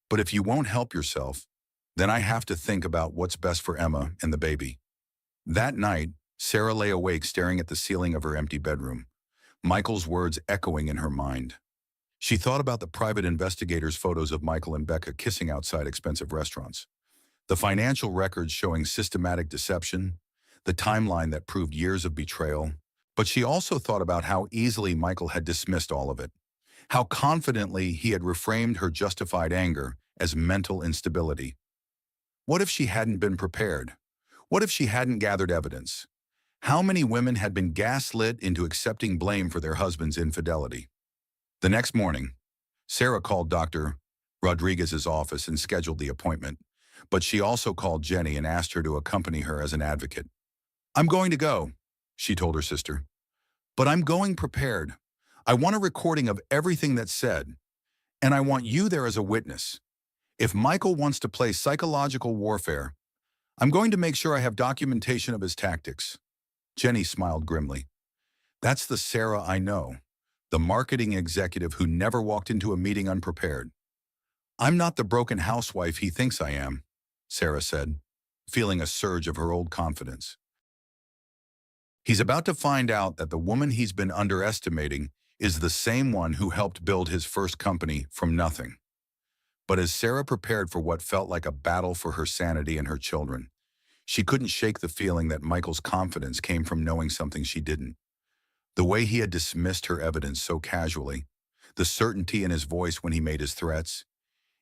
"But if you won't help yourself, then I have to think about what's best for Emma and the baby." That night, Sarah lay awake staring at the ceiling of her empty bedroom, Michael's words echoing in her mind. She thought about the private investigators' photos of Michael and Becca kissing outside expensive restaurants, the financial records showing systematic deception, the timeline that proved years of betrayal. But she also thought about how easily Michael had dismissed all of it, how confidently he had reframed her justified anger as mental instability. What if she hadn't been prepared? What if she hadn't gathered evidence? How many women had been gaslit into accepting blame for their husband's infidelity? The next morning, Sarah called Dr. Rodriguez's office and scheduled the appointment. but she also called Jenny and asked her to accompany her as an advocate. "I'm going to go," she told her sister, "but I'm going prepared. I want a recording of everything that's said, and I want you there as a witness. If Michael wants to play psychological warfare, I'm going to make sure I have documentation of his tactics." Jenny smiled grimly. "That's the Sarah I know, the marketing executive who never walked into a meeting unprepared." "I'm not the broken housewife he thinks I am," Sarah said, feeling a surge of her old confidence. "He's about to find out that the woman he's been underestimating is the same one who helped build his first company from nothing." But as Sarah prepared for what felt like a battle for her sanity and her children, she couldn't shake the feeling that Michael's confidence came from knowing something she didn't. The way he had dismissed her evidence so casually, the certainty in his voice when he made his threats,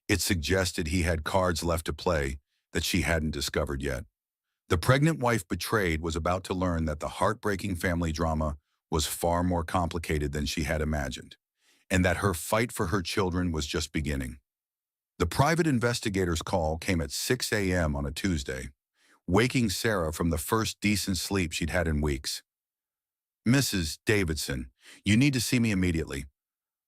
it suggested he had cards left to play that she hadn't discovered yet. The pregnant wife betrayed was about to learn that the heartbreaking family drama was far more complicated than she had imagined, and that her fight for her children was just beginning. The private investigator's call came at 6 a.m. on a Tuesday, waking Sarah from the first decent sleep she'd had in weeks. "Mrs. Davidson, you need to see me immediately.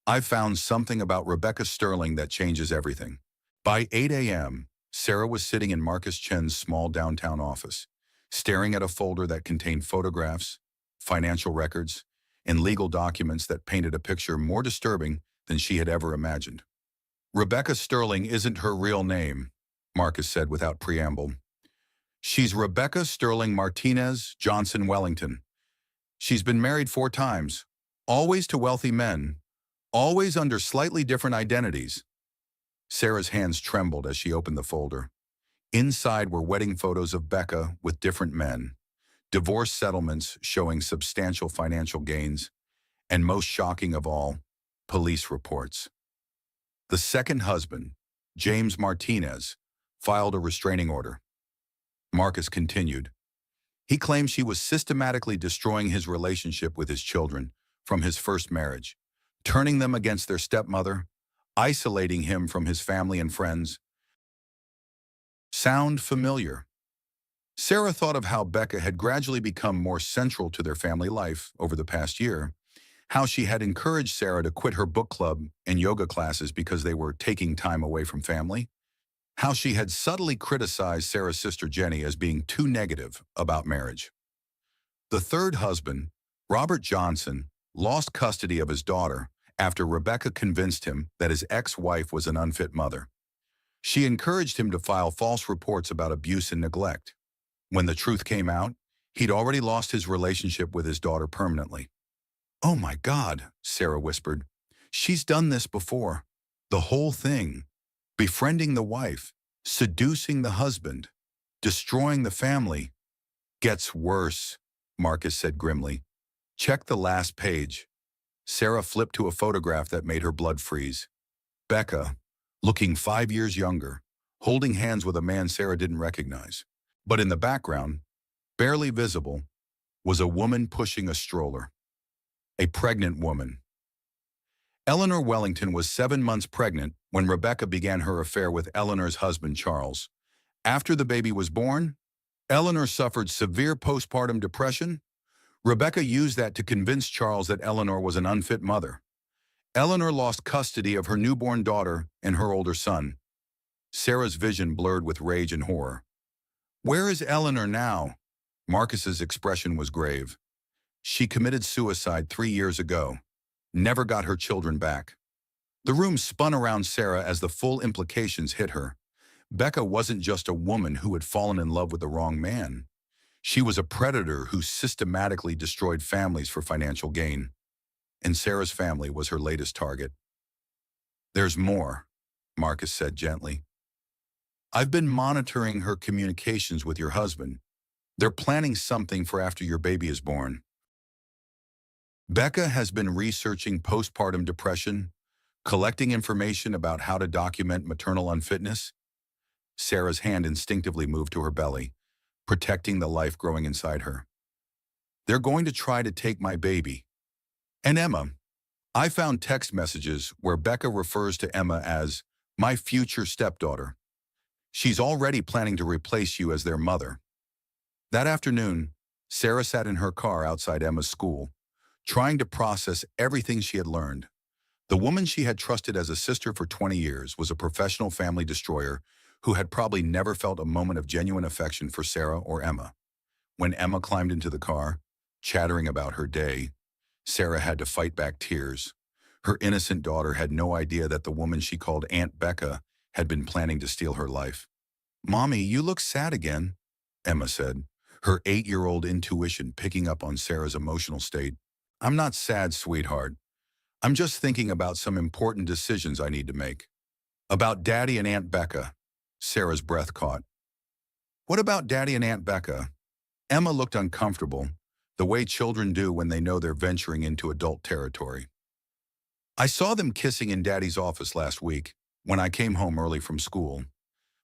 I've found something about Rebecca Sterling that changes everything." By 8 a.m., Sarah was sitting in Marcus Chen's small downtown office, staring at a folder that contained photographs, financial records, and legal documents that painted a picture more disturbing than she had ever imagined. "Rebecca Sterling isn't her real name," Marcus said without preamble. "She's Rebecca Sterling Martinez Johnson Wellington. She's been married 4 times, always to wealthy men, always under slightly different identities." Sarah's hands trembled as she opened the folder. Inside were wedding photos of Becca with different men, divorce settlements showing substantial financial gains, and most shocking of all, police reports. The second husband, James Martinez, filed a restraining order. Marcus continued. He claimed she was systematically destroying his relationship with his children from his first marriage, turning them against their stepmother, isolating him from his family and friends. Sound familiar? Sarah thought of how Becca had gradually become more central to their family life over the past year, how she had encouraged Sarah to quit her book club and yoga classes because they were taking time away from family, how she had subtly criticized Sarah's sister Jenny as being too negative about marriage. The third husband, Robert Johnson, lost custody of his daughter after Rebecca convinced him that his ex-wife was an unfit mother. She encouraged him to file false reports about abuse and neglect. When the truth came out, he'd already lost his relationship with his daughter permanently. "Oh my God," Sarah whispered. "She's done this before. The whole thing. Befriending the wife, seducing the husband, destroying the family. Gets worse," Marcus said grimly. "Check the last page." Sarah flipped to a photograph that made her blood freeze. Becca, looking 5 years younger, holding hands with a man Sarah didn't recognize. But in the background, barely visible, was a woman pushing a stroller. A pregnant woman. Eleanor Wellington was 7 months pregnant when Rebecca began her affair with Eleanor's husband, Charles. After the baby was born, Eleanor suffered severe postpartum depression. Rebecca used that to convince Charles that Eleanor was an unfit mother. Eleanor lost custody of her newborn daughter and her older son. Sarah's vision blurred with rage and horror. "Where is Eleanor now?" Marcus's expression was grave. "She committed suicide 3 years ago. Never got her children back." The room spun around Sarah as the full implications hit her. Becca wasn't just a woman who had fallen in love with the wrong man. She was a predator who systematically destroyed families for financial gain. And Sarah's family was her latest target. "There's more," Marcus said gently. "I've been monitoring her communications with your husband. They're planning something for after your baby is born." Becca has been researching postpartum depression, collecting information about how to document maternal unfitness. Sarah's hand instinctively moved to her belly, protecting the life growing inside her. "They're going to try to take my baby. And Emma." I found text messages where Becca refers to Emma as my future stepdaughter. She's already planning to replace you as their mother. That afternoon, Sarah sat in her car outside Emma's school, trying to process everything she had learned. The woman she had trusted as a sister for 20 years was a professional family destroyer who had probably never felt a moment of genuine affection for Sarah or Emma. When Emma climbed into the car, chattering about her day, Sarah had to fight back tears. Her innocent daughter had no idea that the woman she called Aunt Becca had been planning to steal her life. "Mommy, you look sad again," Emma said, her 8-year-old intuition picking up on Sarah's emotional state. "I'm not sad, sweetheart. I'm just thinking about some important decisions I need to make." "About Daddy and Aunt Becca," Sarah's breath caught. "What about Daddy and Aunt Becca?" Emma looked uncomfortable, the way children do when they know they're venturing into adult territory. "I saw them kissing in Daddy's office last week when I came home early from school.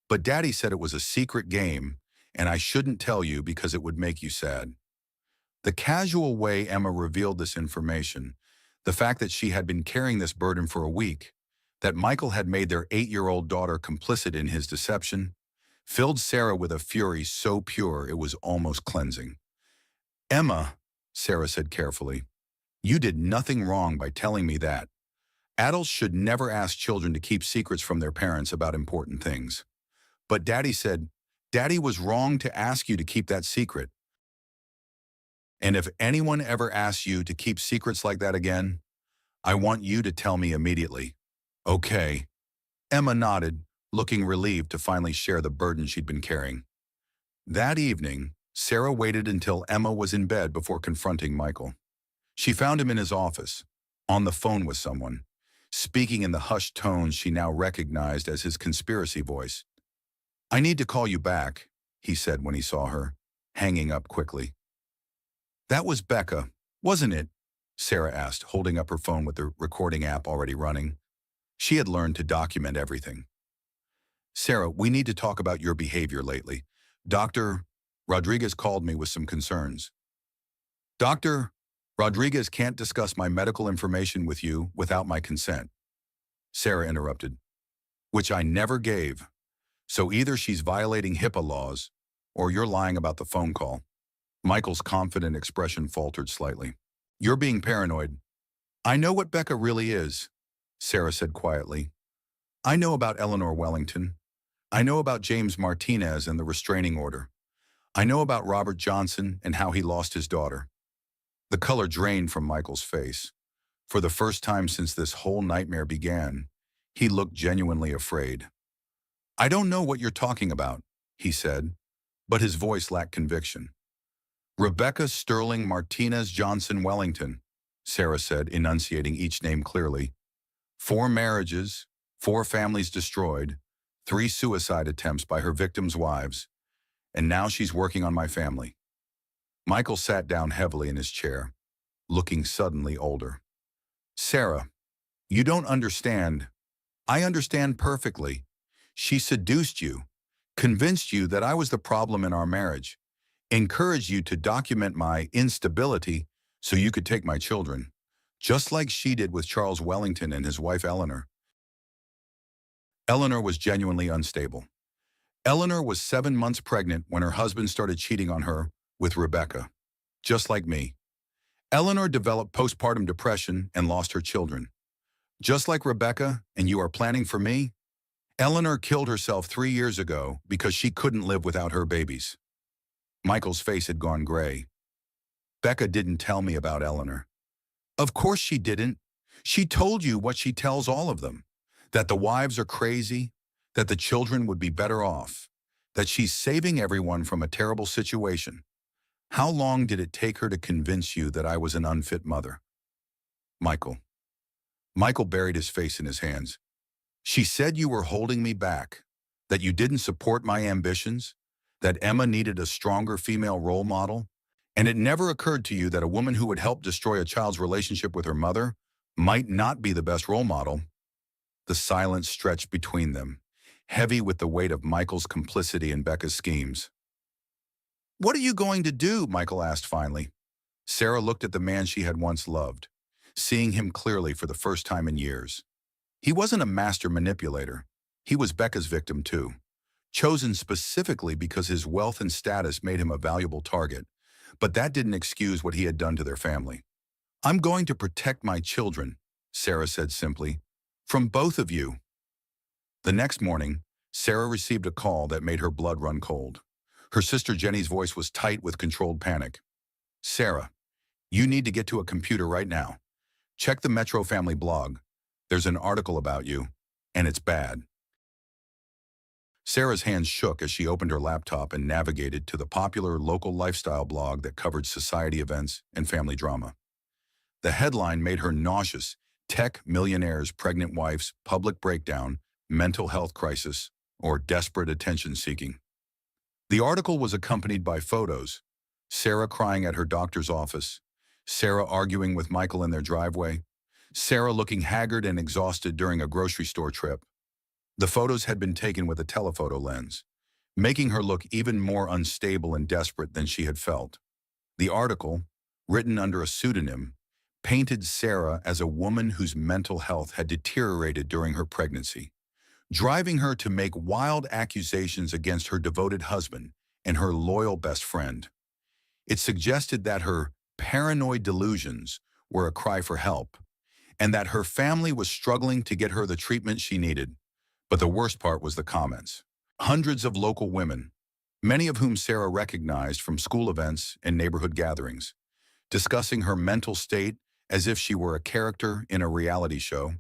But Daddy said it was a secret game, and I shouldn't tell you because it would make you sad." The casual way Emma revealed this information, the fact that she had been carrying this burden for a week, that Michael had made their 8-year-old daughter complicit in his deception, filled Sarah with a fury so pure it was almost cleansing. "Emma," Sarah said carefully, "you did nothing wrong by telling me that. Adults should never ask children to keep secrets from their parents about important things. But Daddy said, Daddy was wrong to ask you to keep that secret. And if anyone ever asks you to keep secrets like that again, I want you to tell me immediately." "Okay." Emma nodded, looking relieved to finally share the burden she'd been carrying. That evening, Sarah waited until Emma was in bed before confronting Michael. She found him in his office, on the phone with someone, speaking in the hushed tones she now recognized as his conspiracy voice. "I need to call you back," he said when he saw her, hanging up quickly. "That was Becca, wasn't it?" Sarah asked, holding up her phone with the recording app already running. She had learned to document everything. "Sarah, we need to talk about your behavior lately. Dr. Rodriguez called me with some concerns." "Dr. Rodriguez can't discuss my medical information with you without my consent," Sarah interrupted. "Which I never gave. So either she's violating HIPAA laws, or you're lying about the phone call." Michael's confident expression faltered slightly. "You're being paranoid." "I know what Becca really is," Sarah said quietly. "I know about Eleanor Wellington. I know about James Martinez and the restraining order. I know about Robert Johnson and how he lost his daughter." The color drained from Michael's face. For the first time since this whole nightmare began, he looked genuinely afraid. "I don't know what you're talking about," he said, but his voice lacked conviction. "Rebecca Sterling Martinez Johnson Wellington," Sarah said, enunciating each name clearly. 4 marriages, 4 families destroyed, 3 suicide attempts by her victims' wives, and now she's working on my family. Michael sat down heavily in his chair, looking suddenly older. "Sarah, you don't understand. I understand perfectly. She seduced you, convinced you that I was the problem in our marriage, encouraged you to document my instability so you could take my children, just like she did with Charles Wellington and his wife Eleanor." Eleanor was genuinely unstable. Eleanor was 7 months pregnant when her husband started cheating on her with Rebecca. Just like me. Eleanor developed postpartum depression and lost her children. Just like Rebecca, and you are planning for me? Eleanor killed herself 3 years ago because she couldn't live without her babies. Michael's face had gone gray. "Becca didn't tell me about Eleanor." "Of course she didn't. She told you what she tells all of them, that the wives are crazy, that the children would be better off, that she's saving everyone from a terrible situation. How long did it take her to convince you that I was an unfit mother?" Michael. Michael buried his face in his hands. "She said you were holding me back, that you didn't support my ambitions, that Emma needed a stronger female role model, and it never occurred to you that a woman who would help destroy a child's relationship with her mother might not be the best role model." The silence stretched between them, heavy with the weight of Michael's complicity in Becca's schemes. "What are you going to do?" Michael asked finally. Sarah looked at the man she had once loved, seeing him clearly for the first time in years. He wasn't a master manipulator. He was Becca's victim too. chosen specifically because his wealth and status made him a valuable target, but that didn't excuse what he had done to their family. "I'm going to protect my children," Sarah said simply, "from both of you." The next morning, Sarah received a call that made her blood run cold. Her sister Jenny's voice was tight with controlled panic. "Sarah, you need to get to a computer right now. Check the Metro Family blog. There's an article about you, and it's bad." Sarah's hands shook as she opened her laptop and navigated to the popular local lifestyle blog that covered society events and family drama. The headline made her nauseous: "Tech Millionaire's Pregnant Wife's Public Breakdown, Mental Health Crisis, or Desperate Attention Seeking." The article was accompanied by photos: Sarah crying at her doctor's office, Sarah arguing with Michael in their driveway, Sarah looking haggard and exhausted during a grocery store trip. The photos had been taken with a telephoto lens, making her look even more unstable and desperate than she had felt. The article, written under a pseudonym, painted Sarah as a woman whose mental health had deteriorated during her pregnancy, driving her to make wild accusations against her devoted husband and her loyal best friend. It suggested that her paranoid delusions were a cry for help, and that her family was struggling to get her the treatment she needed. But the worst part was the comments. Hundreds of local women, many of whom Sarah recognized from school events and neighborhood gatherings, discussing her mental state as if she were a character in a reality show.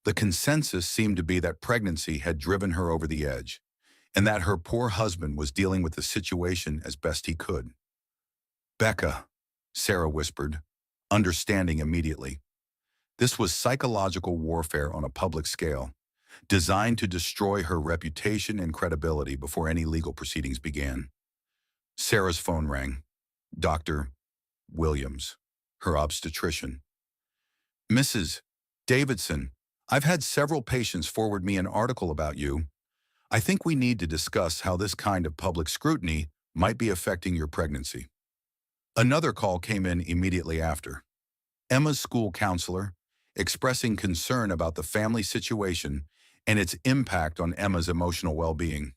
The consensus seemed to be that pregnancy had driven her over the edge, and that her poor husband was dealing with the situation as best he could. "Becca," Sarah whispered, understanding immediately. This was psychological warfare on a public scale, designed to destroy her reputation and credibility before any legal proceedings began. Sarah's phone rang. Dr. Williams, her obstetrician. "Mrs. Davidson, I've had several patients forward me an article about you. I think we need to discuss how this kind of public scrutiny might be affecting your pregnancy." Another call came in immediately after. Emma's school counselor, expressing concern about the family situation and its impact on Emma's emotional well-being.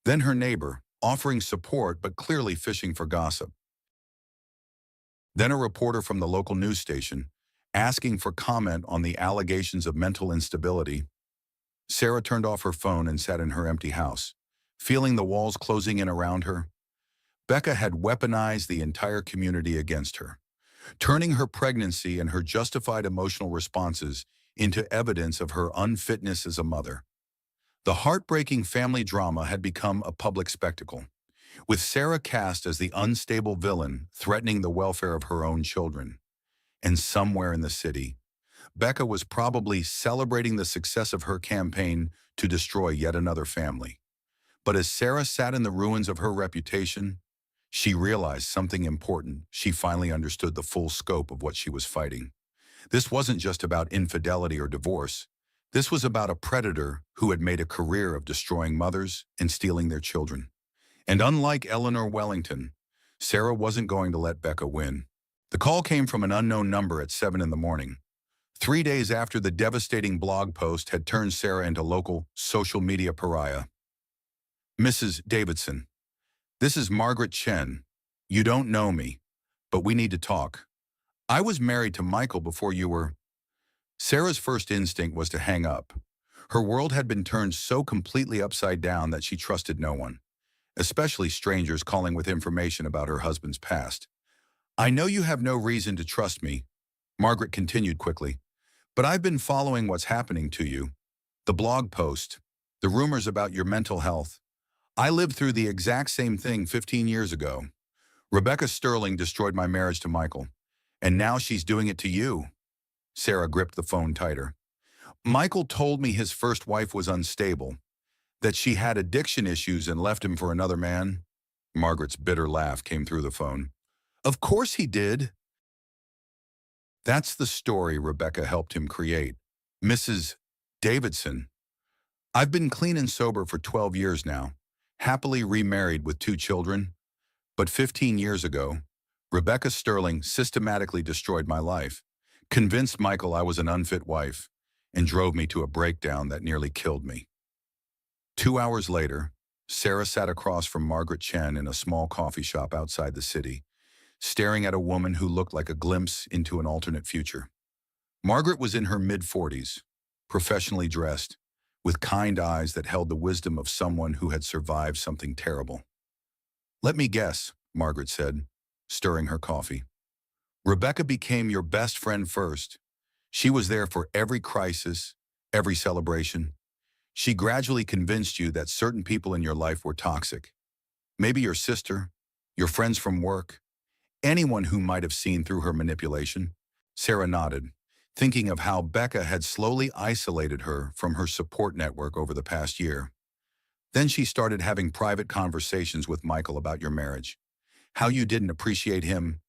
Then her neighbor, offering support but clearly fishing for gossip. Then a reporter from the local news station, asking for comment on the allegations of mental instability. Sarah turned off her phone and sat in her empty house, feeling the walls closing in around her. Becca had weaponized the entire community against her, turning her pregnancy and her justified emotional responses into evidence of her unfitness as a mother. The heartbreaking family drama had become a public spectacle, with Sarah cast as the unstable villain threatening the welfare of her own children. And somewhere in the city, Becca was probably celebrating the success of her campaign to destroy yet another family. But as Sarah sat in the ruins of her reputation, she realized something important. She finally understood the full scope of what she was fighting. This wasn't just about infidelity or divorce. This was about a predator who had made a career of destroying mothers and stealing their children. And unlike Eleanor Wellington, Sarah wasn't going to let Becca win. The call came from an unknown number at 7 in the morning. 3 days after the devastating blog post had turned Sarah into local social media pariah. "Mrs. Davidson, this is Margaret Chen. You don't know me, but we need to talk. I was married to Michael before you were." Sarah's first instinct was to hang up. Her world had been turned so completely upside down that she trusted no one, especially strangers calling with information about her husband's past. "I know you have no reason to trust me," Margaret continued quickly, "but I've been following what's happening to you. The blog post, the rumors about your mental health. I lived through the exact same thing 15 years ago. Rebecca Sterling destroyed my marriage to Michael, and now she's doing it to you." Sarah gripped the phone tighter. "Michael told me his first wife was unstable, that she had addiction issues and left him for another man." Margaret's bitter laugh came through the phone. "Of course he did. That's the story Rebecca helped him create. Mrs. Davidson, I've been clean and sober for 12 years now, happily remarried with 2 children. But 15 years ago, Rebecca Sterling systematically destroyed my life, convinced Michael I was an unfit wife, and drove me to a breakdown that nearly killed me. 2 hours later, Sarah sat across from Margaret Chen in a small coffee shop outside the city, staring at a woman who looked like a glimpse into an alternate future. Margaret was in her mid-40s, professionally dressed, with kind eyes that held the wisdom of someone who had survived something terrible. "Let me guess," Margaret said, stirring her coffee. "Rebecca became your best friend first. She was there for every crisis, every celebration. She gradually convinced you that certain people in your life were toxic. Maybe your sister, your friends from work, anyone who might have seen through her manipulation." Sarah nodded, thinking of how Becca had slowly isolated her from her support network over the past year. Then she started having private conversations with Michael about your marriage, how you didn't appreciate him,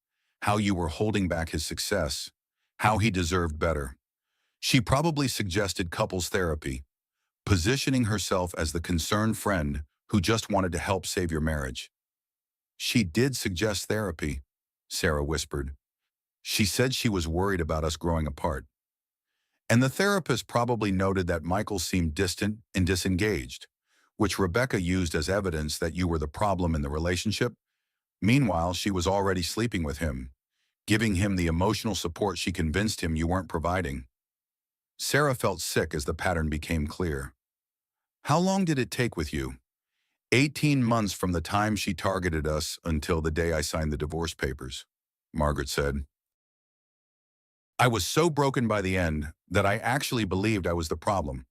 how you were holding back his success, how he deserved better. She probably suggested couples therapy, positioning herself as the concerned friend who just wanted to help save your marriage. "She did suggest therapy," Sarah whispered. "She said she was worried about us growing apart." And the therapist probably noted that Michael seemed distant and disengaged, which Rebecca used as evidence that you were the problem in the relationship. Meanwhile, she was already sleeping with him, giving him the emotional support she convinced him you weren't providing. Sarah felt sick as the pattern became clear. "How long did it take with you?" 18 months from the time she targeted us until the day I signed the divorce papers," Margaret said. "I was so broken by the end that I actually believed I was the problem.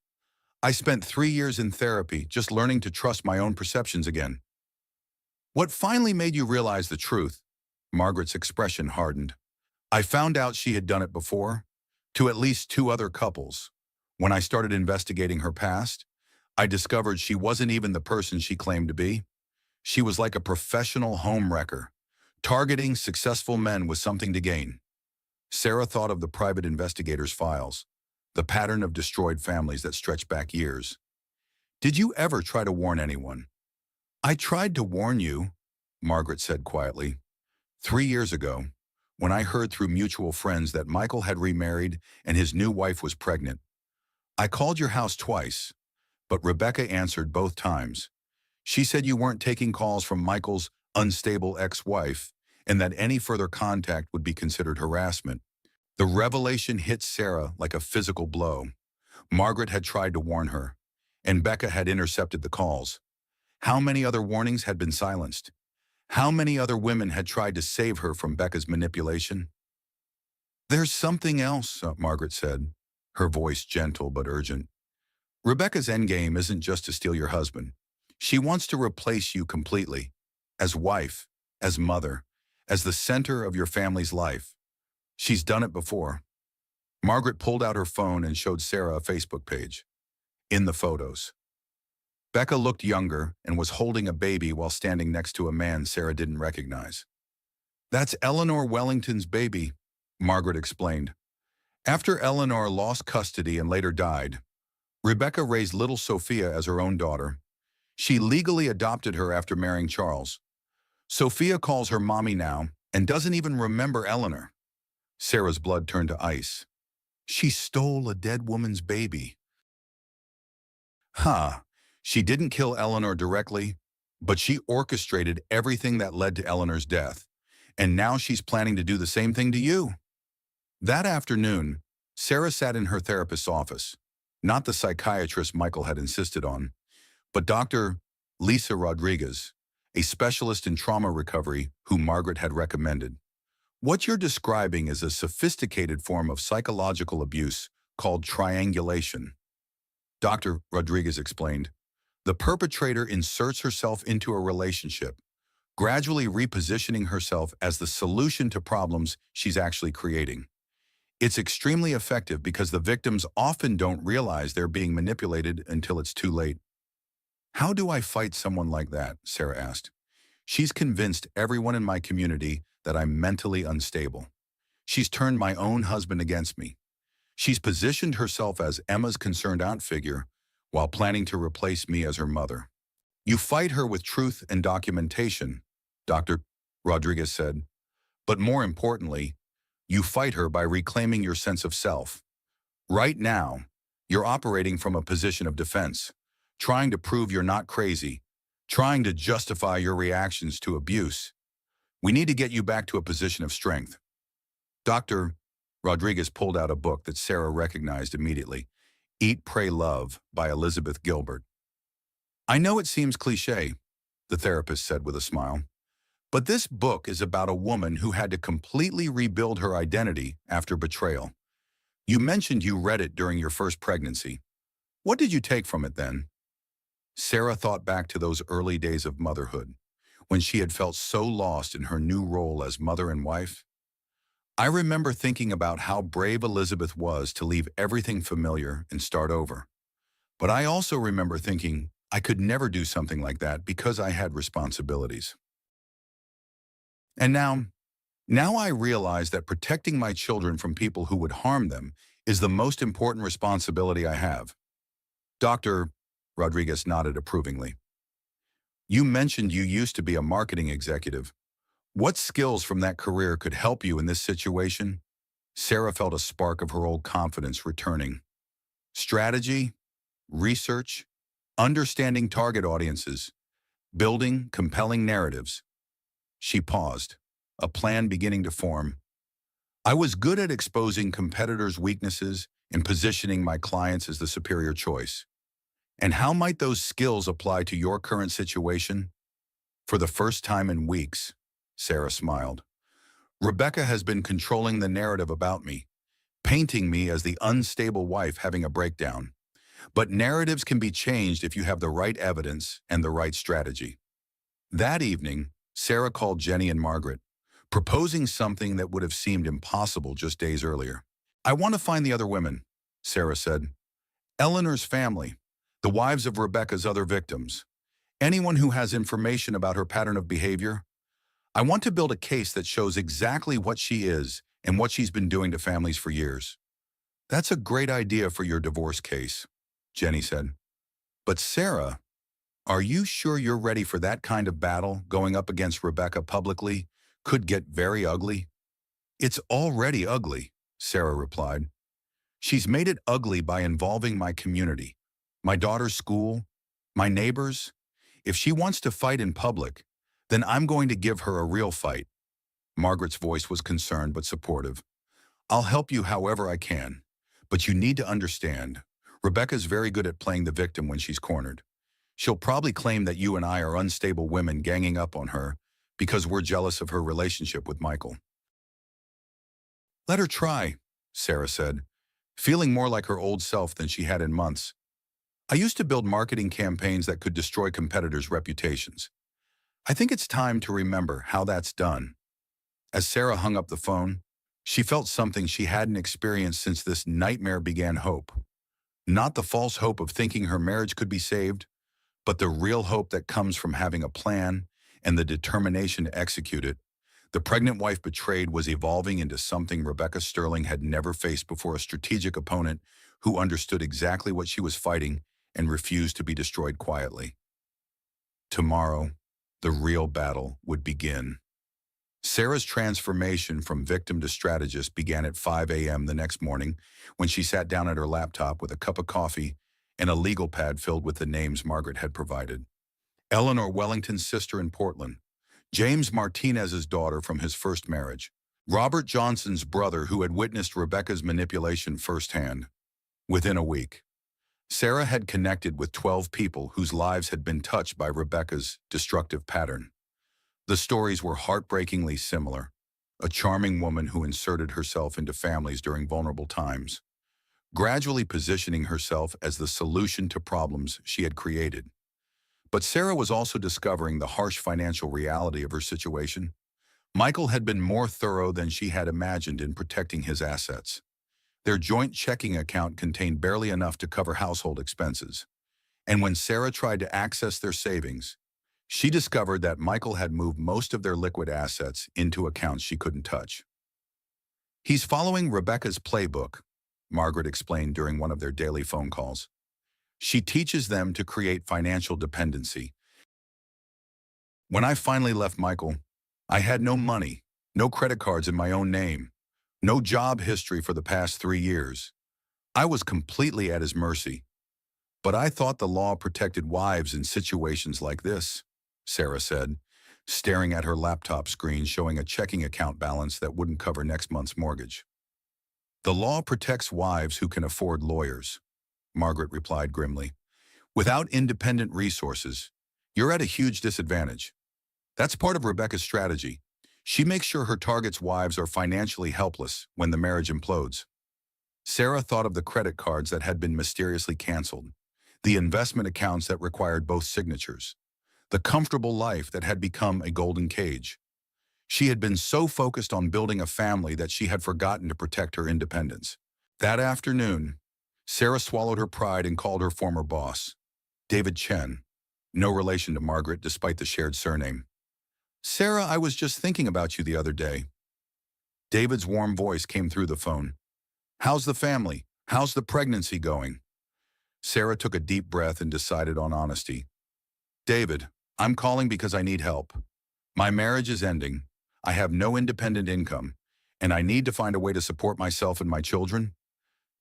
I spent 3 years in therapy just learning to trust my own perceptions again." "What finally made you realize the truth?" Margaret's expression hardened. "I found out she had done it before, to at least 2 other couples. When I started investigating her past, I discovered she wasn't even the person she claimed to be. She was like a professional home wrecker, targeting successful men with something to gain." Sarah thought of the private investigator's files, the pattern of destroyed families that stretched back years. "Did you ever try to warn anyone?" "I tried to warn you," Margaret said quietly. 3 years ago, when I heard through mutual friends that Michael had remarried and his new wife was pregnant. I called your house twice, but Rebecca answered both times. She said you weren't taking calls from Michael's unstable ex-wife and that any further contact would be considered harassment. The revelation hit Sarah like a physical blow. Margaret had tried to warn her, and Becca had intercepted the calls. How many other warnings had been silenced? How many other women had tried to save her from Becca's manipulation? "There's something else," Margaret said, her voice gentle but urgent. "Rebecca's endgame isn't just to steal your husband. She wants to replace you completely, as wife, as mother, as the center of your family's life. She's done it before." Margaret pulled out her phone and showed Sarah a Facebook page. In the photos, Becca looked younger and was holding a baby while standing next to a man Sarah didn't recognize. "That's Eleanor Wellington's baby," Margaret explained. "After Eleanor lost custody and later died, Rebecca raised little Sophia as her own daughter. She legally adopted her after marrying Charles. Sophia calls her mommy now and doesn't even remember Eleanor." Sarah's blood turned to ice. "She stole a dead woman's baby." "Huh. She didn't kill Eleanor directly, but she orchestrated everything that led to Eleanor's death. And now she's planning to do the same thing to you." That afternoon, Sarah sat in her therapist's office, not the psychiatrist Michael had insisted on, but Dr. Lisa Rodriguez, a specialist in trauma recovery who Margaret had recommended. "What you're describing is a sophisticated form of psychological abuse called triangulation," Dr. Rodriguez explained. "The perpetrator inserts herself into a relationship, gradually repositioning herself as the solution to problems she's actually creating. It's extremely effective because the victims often don't realize they're being manipulated until it's too late." "How do I fight someone like that?" Sarah asked. "She's convinced everyone in my community that I'm mentally unstable. She's turned my own husband against me. She's positioned herself as Emma's concerned aunt figure while planning to replace me as her mother." "You fight her with truth and documentation," Dr. Rodriguez said. "But more importantly, you fight her by reclaiming your sense of self. Right now, you're operating from a position of defense, trying to prove you're not crazy, trying to justify your reactions to abuse. We need to get you back to a position of strength. Dr. Rodriguez pulled out a book that Sarah recognized immediately, Eat, Pray, Love by Elizabeth Gilbert. I know it seems cliché, the therapist said with a smile, but this book is about a woman who had to completely rebuild her identity after betrayal. You mentioned you read it during your first pregnancy. What did you take from it then? Sarah thought back to those early days of motherhood, when she had felt so lost in her new role as mother and wife. I remember thinking about how brave Elizabeth was to leave everything familiar and start over. But I also remember thinking I could never do something like that because I had responsibilities. And now I realize that protecting my children from people who would harm them is the most important responsibility I have. Dr. Rodriguez nodded approvingly. You mentioned you used to be a marketing executive. What skills from that career could help you in this situation? Sarah felt a spark of her old confidence returning. Strategy, research, understanding target audiences, building compelling narratives. She paused, a plan beginning to form. I was good at exposing competitors' weaknesses and positioning my clients as the superior choice. And how might those skills apply to your current situation? For the first time in weeks, Sarah smiled. Rebecca has been controlling the narrative about me, painting me as the unstable wife having a breakdown. But narratives can be changed if you have the right evidence and the right strategy. That evening, Sarah called Jenny and Margaret, proposing something that would have seemed impossible just days earlier. I want to find the other women, Sarah said. Eleanor's family, the wives of Rebecca's other victims, anyone who has information about her pattern of behavior. I want to build a case that shows exactly what she is and what she's been doing to families for years. That's a great idea for your divorce case, Jenny said. But Sarah, are you sure you're ready for that kind of battle? Going up against Rebecca publicly could get very ugly. It's already ugly, Sarah replied. She's made it ugly by involving my community, my daughter's school, my neighbors. If she wants to fight in public, then I'm going to give her a real fight. Margaret's voice was concerned but supportive. I'll help you however I can, but you need to understand, Rebecca's very good at playing the victim when she's cornered. She'll probably claim that you and I are unstable women ganging up on her because we're jealous of her relationship with Michael. Let her try, Sarah said, feeling more like her old self than she had in months. I used to build marketing campaigns that could destroy competitors' reputations. I think it's time to remember how that's done. As Sarah hung up the phone, she felt something she hadn't experienced since this nightmare began: hope. Not the false hope of thinking her marriage could be saved, but the real hope that comes from having a plan and the determination to execute it. The pregnant wife betrayed was evolving into something Rebecca Sterling had never faced before: a strategic opponent who understood exactly what she was fighting and refused to be destroyed quietly. Tomorrow, the real battle would begin. Sarah's transformation from victim to strategist began at 5 a.m. the next morning when she sat down at her laptop with a cup of coffee and a legal pad filled with the names Margaret had provided. Eleanor Wellington's sister in Portland, James Martinez's daughter from his first marriage, Robert Johnson's brother who had witnessed Rebecca's manipulation firsthand. Within a week, Sarah had connected with 12 people whose lives had been touched by Rebecca's destructive pattern. The stories were heartbreakingly similar: a charming woman who inserted herself into families during vulnerable times, gradually positioning herself as the solution to problems she had created. But Sarah was also discovering the harsh financial reality of her situation. Michael had been more thorough than she had imagined in protecting his assets. Their joint checking account contained barely enough to cover household expenses. And when Sarah tried to access their savings, she discovered that Michael had moved most of their liquid assets into accounts she couldn't touch. He's following Rebecca's playbook, Margaret explained during one of their daily phone calls. She teaches them to create financial dependency. When I finally left Michael, I had no money, no credit cards in my own name, no job history for the past 3 years. I was completely at his mercy. But I thought the law protected wives in situations like this, Sarah said, staring at her laptop screen showing a checking account balance that wouldn't cover next month's mortgage. The law protects wives who can afford lawyers, Margaret replied grimly. Without independent resources, you're at a huge disadvantage. That's part of Rebecca's strategy. She makes sure her target's wives are financially helpless when the marriage implodes. Sarah thought of the credit cards that had been mysteriously canceled, the investment accounts that required both signatures, the comfortable life that had become a golden cage. She had been so focused on building a family that she had forgotten to protect her independence. That afternoon, Sarah swallowed her pride and called her former boss, David Chen, no relation to Margaret despite the shared surname. Sarah, I was just thinking about you the other day. David's warm voice came through the phone. How's the family? How's the pregnancy going? Sarah took a deep breath and decided on honesty. David, I'm calling because I need help. My marriage is ending. I have no independent income, and I need to find a way to support myself and my children.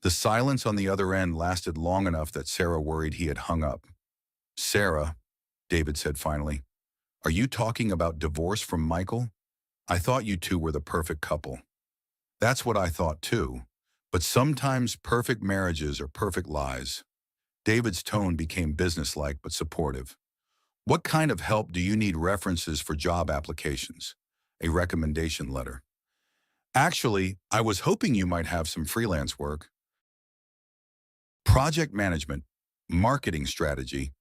The silence on the other end lasted long enough that Sarah worried he had hung up. Sarah, David said finally, are you talking about divorce from Michael? I thought you two were the perfect couple. That's what I thought too, but sometimes perfect marriages are perfect lies. David's tone became businesslike but supportive. What kind of help do you need? References for job applications? A recommendation letter? Actually, I was hoping you might have some freelance work. Project management, marketing strategy,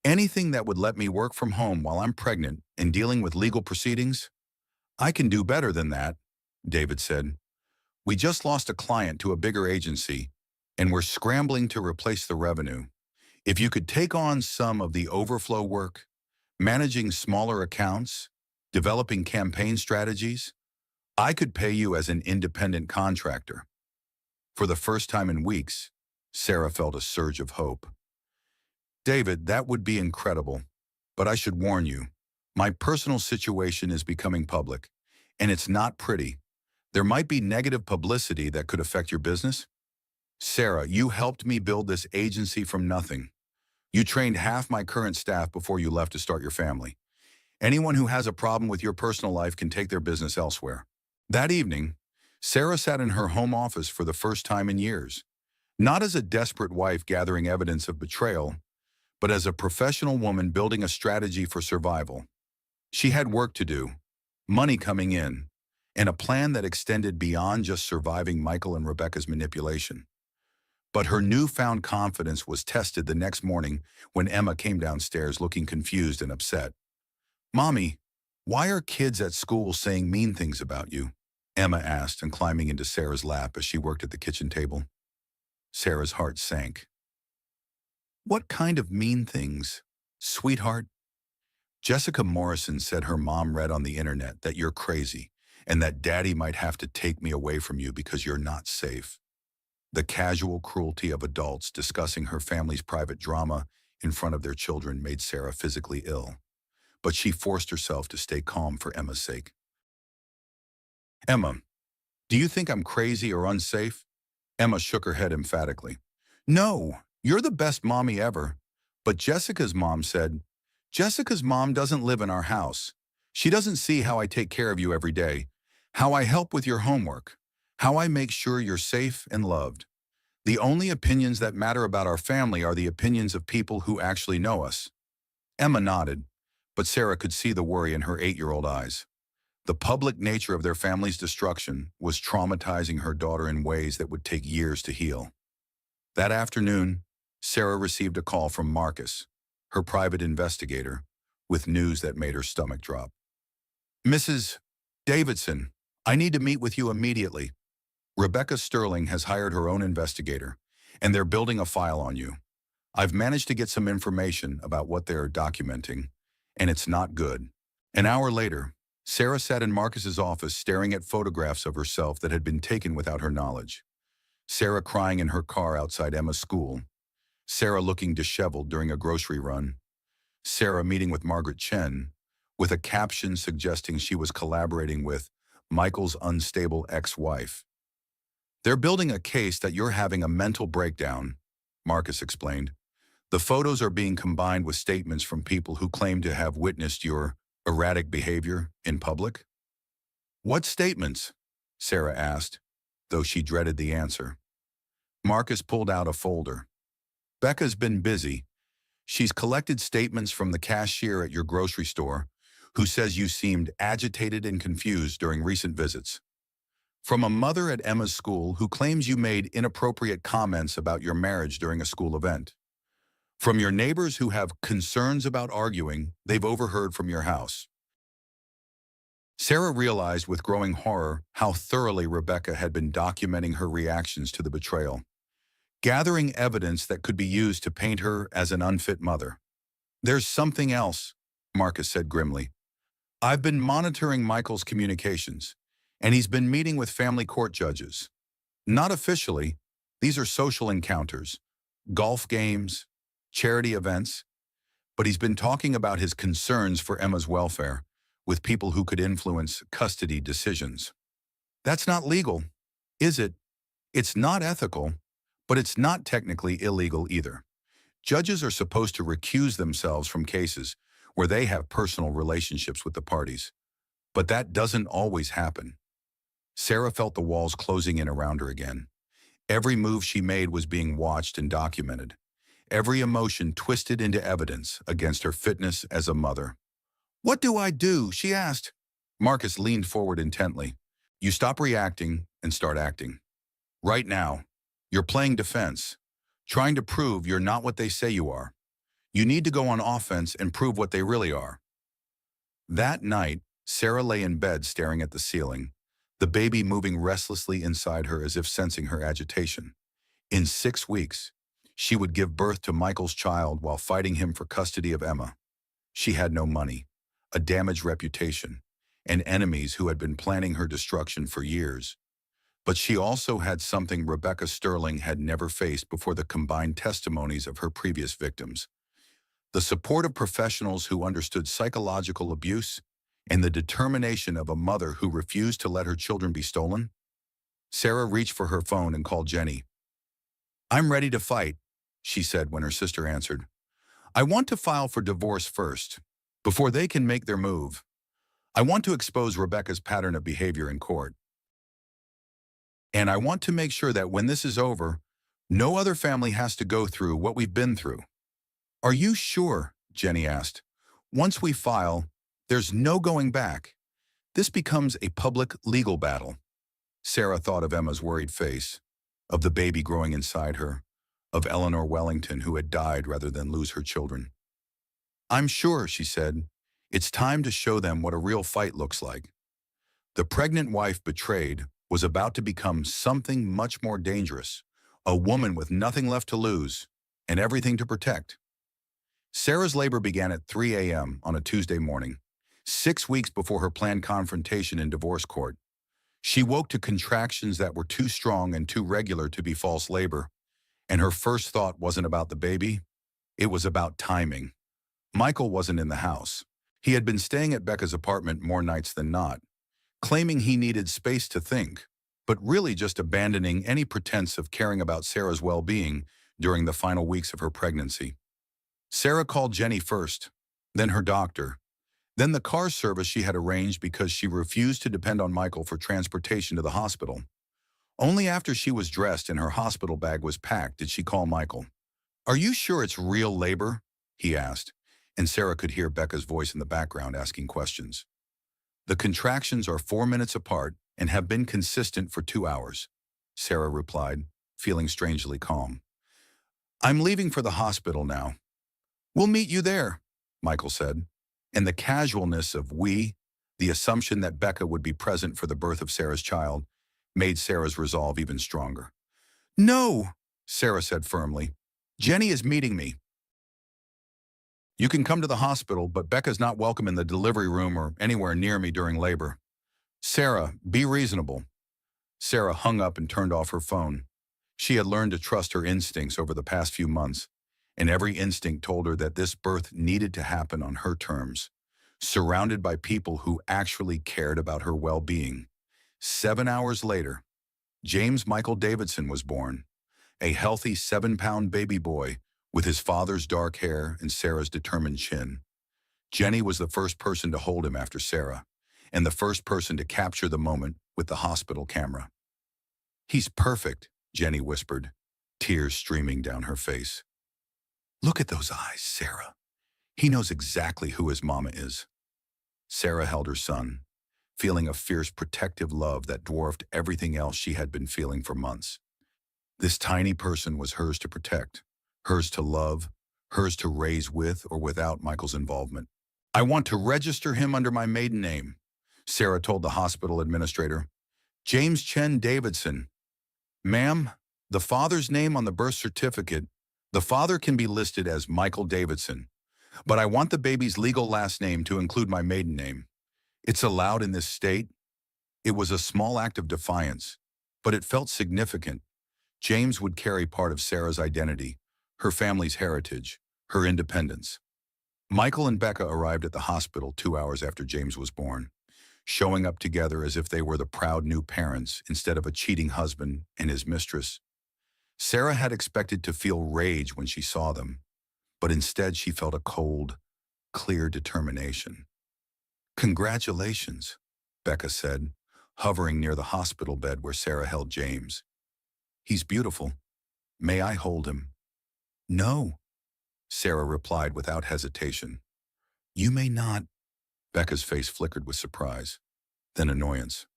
anything that would let me work from home while I'm pregnant and dealing with legal proceedings? I can do better than that, David said. We just lost a client to a bigger agency, and we're scrambling to replace the revenue. If you could take on some of the overflow work, managing smaller accounts, developing campaign strategies, I could pay you as an independent contractor. For the first time in weeks, Sarah felt a surge of hope. David, that would be incredible, but I should warn you, my personal situation is becoming public, and it's not pretty. There might be negative publicity that could affect your business. Sarah, you helped me build this agency from nothing. You trained half my current staff before you left to start your family. Anyone who has a problem with your personal life can take their business elsewhere. That evening, Sarah sat in her home office for the first time in years, not as a desperate wife gathering evidence of betrayal, but as a professional woman building a strategy for survival. She had work to do, money coming in, and a plan that extended beyond just surviving Michael and Rebecca's manipulation. But her newfound confidence was tested the next morning when Emma came downstairs looking confused and upset. Mommy, why are kids at school saying mean things about you? Emma asked and climbing into Sarah's lap as she worked at the kitchen table. Sarah's heart sank. What kind of mean things, sweetheart? Jessica Morrison said her mom read on the internet that you're crazy and that daddy might have to take me away from you because you're not safe. The casual cruelty of adults discussing her family's private drama in front of their children made Sarah physically ill, but she forced herself to stay calm for Emma's sake. Emma, do you think I'm crazy or unsafe? Emma shook her head emphatically. No, you're the best mommy ever. But Jessica's mom said, Jessica's mom doesn't live in our house. She doesn't see how I take care of you every day, how I help with your homework, how I make sure you're safe and loved. The only opinions that matter about our family are the opinions of people who actually know us. Emma nodded, but Sarah could see the worry in her 8-year-old eyes. The public nature of their family's destruction was traumatizing her daughter in ways that would take years to heal. That afternoon, Sarah received a call from Marcus, her private investigator, with news that made her stomach drop. Mrs. Davidson, I need to meet with you immediately. Rebecca Sterling has hired her own investigator, and they're building a file on you. I've managed to get some information about what they're documenting, and it's not good. An hour later, Sarah sat in Marcus's office staring at photographs of herself that had been taken without her knowledge. Sarah crying in her car outside Emma's school. Sarah looking disheveled during a grocery run. Sarah meeting with Margaret Chen, with a caption suggesting she was collaborating with Michael's unstable ex-wife. They're building a case that you're having a mental breakdown, Marcus explained. The photos are being combined with statements from people who claim to have witnessed your erratic behavior in public. What statements? Sarah asked, though she dreaded the answer. Marcus pulled out a folder. Becca's been busy. She's collected statements from the cashier at your grocery store, who says you seemed agitated and confused during recent visits. From a mother at Emma's school who claims you made inappropriate comments about your marriage during a school event. From your neighbors who have concerns about arguing they've overheard from your house. Sarah realized with growing horror how thoroughly Rebecca had been documenting her reactions to the betrayal, gathering evidence that could be used to paint her as an unfit mother. There's something else, Marcus said grimly. I've been monitoring Michael's communications, and he's been meeting with family court judges. Not officially, these are social encounters, golf games, charity events, but he's been talking about his concerns for Emma's welfare with people who could influence custody decisions. That's not legal, is it? It's not ethical, but it's not technically illegal either. Judges are supposed to recuse themselves from cases where they have personal relationships with the parties. But that doesn't always happen. Sarah felt the walls closing in around her again. Every move she made was being watched and documented. Every emotion twisted into evidence against her fitness as a mother. What do I do? She asked. Marcus leaned forward intently. You stop reacting and start acting. Right now, you're playing defense, trying to prove you're not what they say you are. You need to go on offense and prove what they really are. That night, Sarah lay in bed staring at the ceiling, the baby moving restlessly inside her as if sensing her agitation. In 6 weeks, she would give birth to Michael's child while fighting him for custody of Emma. She had no money, a damaged reputation, and enemies who had been planning her destruction for years. But she also had something Rebecca Sterling had never faced before: the combined testimonies of her previous victims, the support of professionals who understood psychological abuse, and the determination of a mother who refused to let her children be stolen. Sarah reached for her phone and called Jenny. I'm ready to fight, she said when her sister answered. I want to file for divorce first, before they can make their move. I want to expose Rebecca's pattern of behavior in court. And I want to make sure that when this is over, no other family has to go through what we've been through. Are you sure? Jenny asked. Once we file, there's no going back. This becomes a public legal battle. Sarah thought of Emma's worried face, of the baby growing inside her, of Eleanor Wellington who had died rather than lose her children. I'm sure, she said. It's time to show them what a real fight looks like. The pregnant wife betrayed was about to become something much more dangerous, a woman with nothing left to lose and everything to protect. Sarah's labor began at 3 a.m. on a Tuesday morning, 6 weeks before her planned confrontation in divorce court. She woke to contractions that were too strong and too regular to be false labor, and her first thought wasn't about the baby, it was about timing. Michael wasn't in the house. He had been staying at Becca's apartment more nights than not, claiming he needed space to think, but really just abandoning any pretense of caring about Sarah's well-being during the final weeks of her pregnancy. Sarah called Jenny first, then her doctor, then the car service she had arranged because she refused to depend on Michael for transportation to the hospital. Only after she was dressed and her hospital bag was packed did she call Michael. Are you sure it's real labor? He asked, and Sarah could hear Becca's voice in the background asking questions. The contractions are 4 minutes apart and have been consistent for 2 hours, Sarah replied, feeling strangely calm. I'm leaving for the hospital now. We'll meet you there, Michael said, and the casualness of we, the assumption that Becca would be present for the birth of Sarah's child, made Sarah's resolve even stronger. No, Sarah said firmly. Jenny is meeting me. You can come to the hospital, but Becca's not welcome in the delivery room or anywhere near me during labor. Sarah, be reasonable. Sarah hung up and turned off her phone. She had learned to trust her instincts over the past few months, and every instinct told her that this birth needed to happen on her terms, surrounded by people who actually cared about her well-being. 7 hours later, James Michael Davidson was born, a healthy 7-pound baby boy With his father's dark hair and Sarah's determined chin, Jenny was the first person to hold him after Sarah, and the first person to capture the moment with the hospital camera. "He's perfect," Jenny whispered, tears streaming down her face. "Look at those eyes, Sarah. He knows exactly who his mama is." Sarah held her son, feeling a fierce protective love that dwarfed everything else she had been feeling for months. This tiny person was hers to protect, hers to love, hers to raise with or without Michael's involvement. "I want to register him under my maiden name," Sarah told the hospital administrator. "James Chen Davidson." "Ma'am, the father's name on the birth certificate, the father can be listed as Michael Davidson, but I want the baby's legal last name to include my maiden name. It's allowed in this state." It was a small act of defiance, but it felt significant. James would carry part of Sarah's identity, her family's heritage, her independence. Michael and Becca arrived at the hospital 2 hours after James was born, showing up together as if they were the proud new parents instead of a cheating husband and his mistress. Sarah had expected to feel rage when she saw them, but instead she felt a cold, clear determination. "Congratulations," Becca said, hovering near the hospital bed where Sarah held James. "He's beautiful. May I hold him?" "No," Sarah replied without hesitation. "You may not." Becca's face flickered with surprise, then annoyance.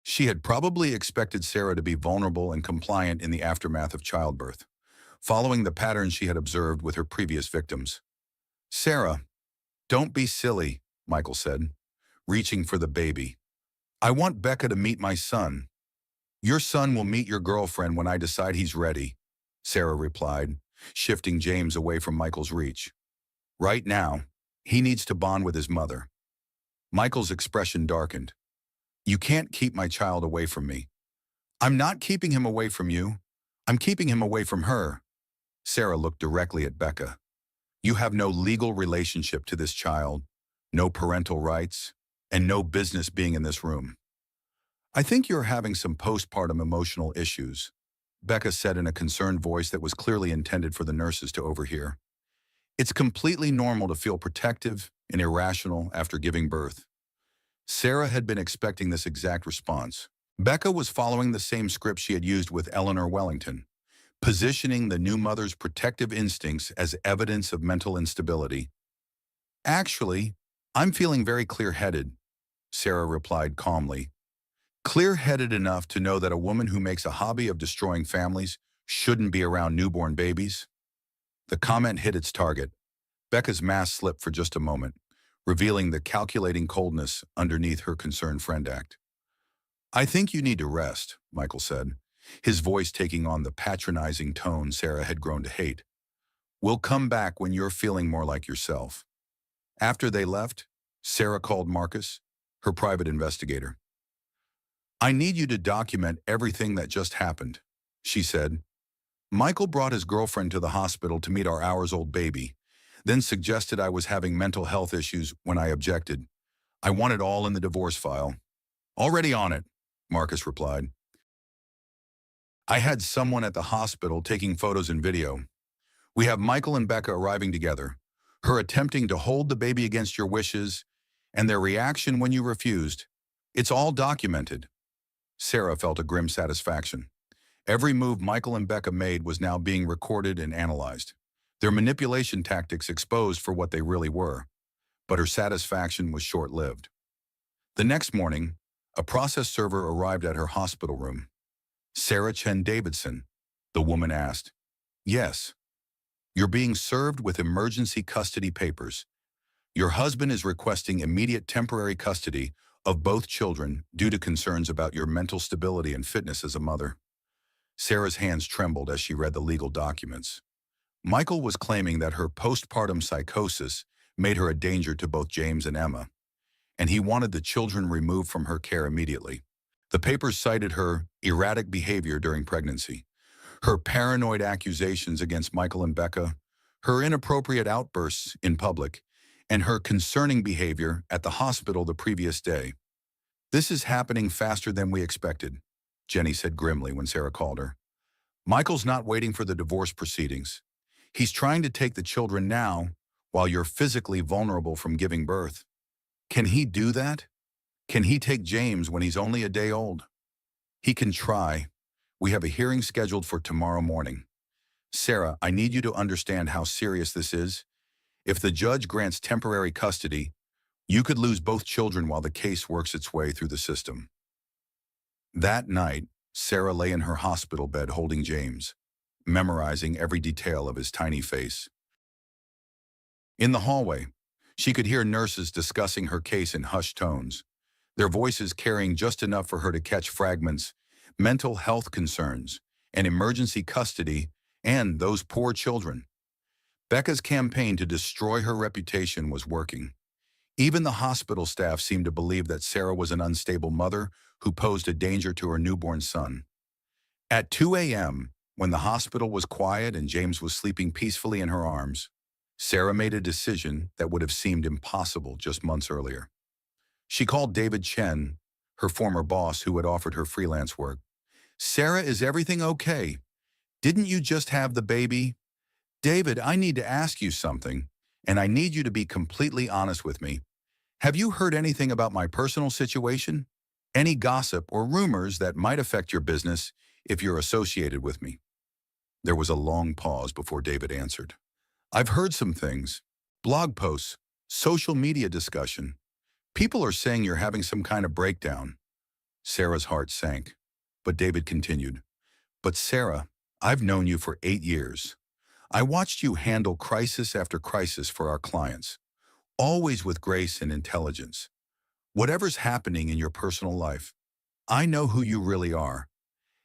She had probably expected Sarah to be vulnerable and compliant in the aftermath of childbirth, following the pattern she had observed with her previous victims. "Sarah, don't be silly," Michael said, reaching for the baby. "I want Becca to meet my son." "Your son will meet your girlfriend when I decide he's ready," Sarah replied, shifting James away from Michael's reach. "Right now, he needs to bond with his mother." Michael's expression darkened. "You can't keep my child away from me." "I'm not keeping him away from you. I'm keeping him away from her." Sarah looked directly at Becca. "You have no legal relationship to this child, no parental rights, and no business being in this room." "I think you're having some postpartum emotional issues," Becca said in a concerned voice that was clearly intended for the nurses to overhear. "It's completely normal to feel protective and irrational after giving birth." Sarah had been expecting this exact response. Becca was following the same script she had used with Eleanor Wellington, positioning the new mother's protective instincts as evidence of mental instability. "Actually, I'm feeling very clear-headed," Sarah replied calmly. "Clear-headed enough to know that a woman who makes a hobby of destroying families shouldn't be around newborn babies." The comment hit its target. Becca's mask slipped for just a moment, revealing the calculating coldness underneath her concerned friend act. "I think you need to rest," Michael said, his voice taking on the patronizing tone Sarah had grown to hate. "We'll come back when you're feeling more like yourself." After they left, Sarah called Marcus, her private investigator. "I need you to document everything that just happened," she said. "Michael brought his girlfriend to the hospital to meet our hours-old baby, then suggested I was having mental health issues when I objected. I want it all in the divorce file." "Already on it," Marcus replied. "I had someone at the hospital taking photos and video. We have Michael and Becca arriving together, her attempting to hold the baby against your wishes, and their reaction when you refused. It's all documented." Sarah felt a grim satisfaction. Every move Michael and Becca made was now being recorded and analyzed, their manipulation tactics exposed for what they really were. But her satisfaction was short-lived. The next morning, a process server arrived at her hospital room. "Sarah Chen Davidson?" the woman asked. "Yes. You're being served with emergency custody papers. Your husband is requesting immediate temporary custody of both children due to concerns about your mental stability and fitness as a mother." Sarah's hands trembled as she read the legal documents. Michael was claiming that her postpartum psychosis made her a danger to both James and Emma, and he wanted the children removed from her care immediately. The papers cited her erratic behavior during pregnancy, her paranoid accusations against Michael and Becca, her inappropriate outbursts in public, and her concerning behavior at the hospital the previous day. "This is happening faster than we expected," Jenny said grimly when Sarah called her. Michael's not waiting for the divorce proceedings. He's trying to take the children now while you're physically vulnerable from giving birth. Can he do that? Can he take James when he's only a day old? He can try. We have a hearing scheduled for tomorrow morning. Sarah, I need you to understand how serious this is. If the judge grants temporary custody, you could lose both children while the case works its way through the system. That night, Sarah lay in her hospital bed holding James, memorizing every detail of his tiny face. In the hallway, she could hear nurses discussing her case in hushed tones, their voices carrying just enough for her to catch fragments: mental health concerns, and emergency custody, and those poor children. Becca's campaign to destroy her reputation was working. Even the hospital staff seemed to believe that Sarah was an unstable mother who posed a danger to her newborn son. At 2 a.m., when the hospital was quiet and James was sleeping peacefully in her arms, Sarah made a decision that would have seemed impossible just months earlier. She called David Chen, her former boss who had offered her freelance work. "Sarah, is everything okay? Didn't you just have the baby? David, I need to ask you something, and I need you to be completely honest with me. Have you heard anything about my personal situation? Any gossip or rumors that might affect your business if you're associated with me?" There was a long pause before David answered. "I've heard some things. Blog posts, social media discussion. People are saying you're having some kind of breakdown." Sarah's heart sank, but David continued. "But Sarah, I've known you for 8 years. I watched you handle crisis after crisis for our clients, always with grace and intelligence. Whatever's happening in your personal life, I know who you really are,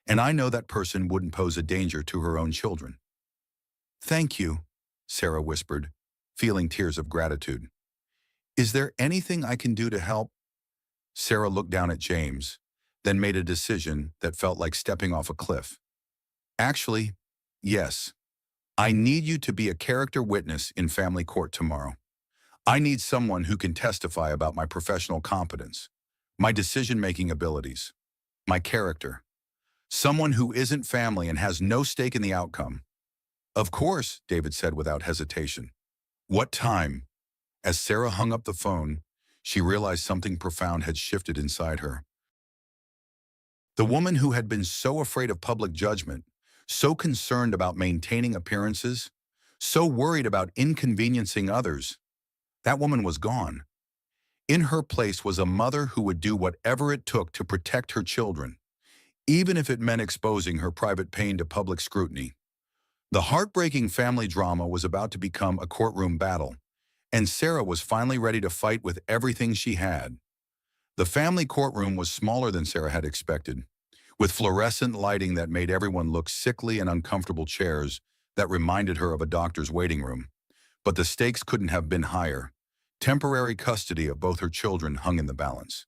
and I know that person wouldn't pose a danger to her own children." "Thank you," Sarah whispered, feeling tears of gratitude. "Is there anything I can do to help?" Sarah looked down at James, then made a decision that felt like stepping off a cliff. "Actually, yes. I need you to be a character witness in family court tomorrow. I need someone who can testify about my professional competence, my decision-making abilities, my character. Someone who isn't family and has no stake in the outcome." "Of course," David said without hesitation. "What time?" As Sarah hung up the phone, she realized something profound had shifted inside her. The woman who had been so afraid of public judgment, so concerned about maintaining appearances, so worried about inconveniencing others, that woman was gone. In her place was a mother who would do whatever it took to protect her children, even if it meant exposing her private pain to public scrutiny. The heartbreaking family drama was about to become a courtroom battle, and Sarah was finally ready to fight with everything she had. The family courtroom was smaller than Sarah had expected, with fluorescent lighting that made everyone look sickly and uncomfortable chairs that reminded her of a doctor's waiting room. But the stakes couldn't have been higher. Temporary custody of both her children hung in the balance.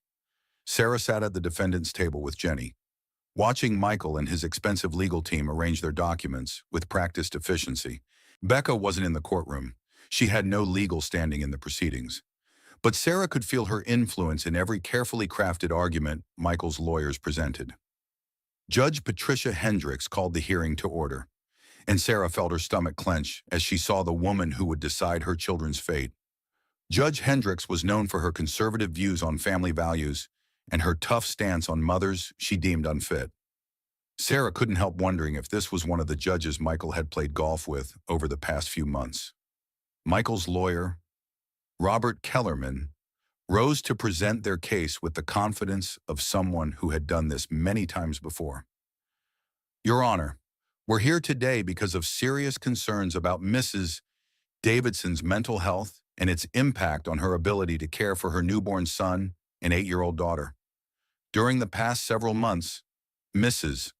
Sarah sat at the defendant's table with Jenny, watching Michael and his expensive legal team arrange their documents with practiced efficiency. Becca wasn't in the courtroom. She had no legal standing in the proceedings. But Sarah could feel her influence in every carefully crafted argument Michael's lawyers presented. Judge Patricia Hendricks called the hearing to order, and Sarah felt her stomach clench as she saw the woman who would decide her children's fate. Judge Hendricks was known for her conservative views on family values and her tough stance on mothers she deemed unfit. Sarah couldn't help wondering if this was one of the judges Michael had played golf with over the past few months. Michael's lawyer, Robert Kellerman, rose to present their case with the confidence of someone who had done this many times before. "Your Honor, we're here today because of serious concerns about Mrs. Davidson's mental health and its impact on her ability to care for her newborn son and 8-year-old daughter. During the past several months, Mrs.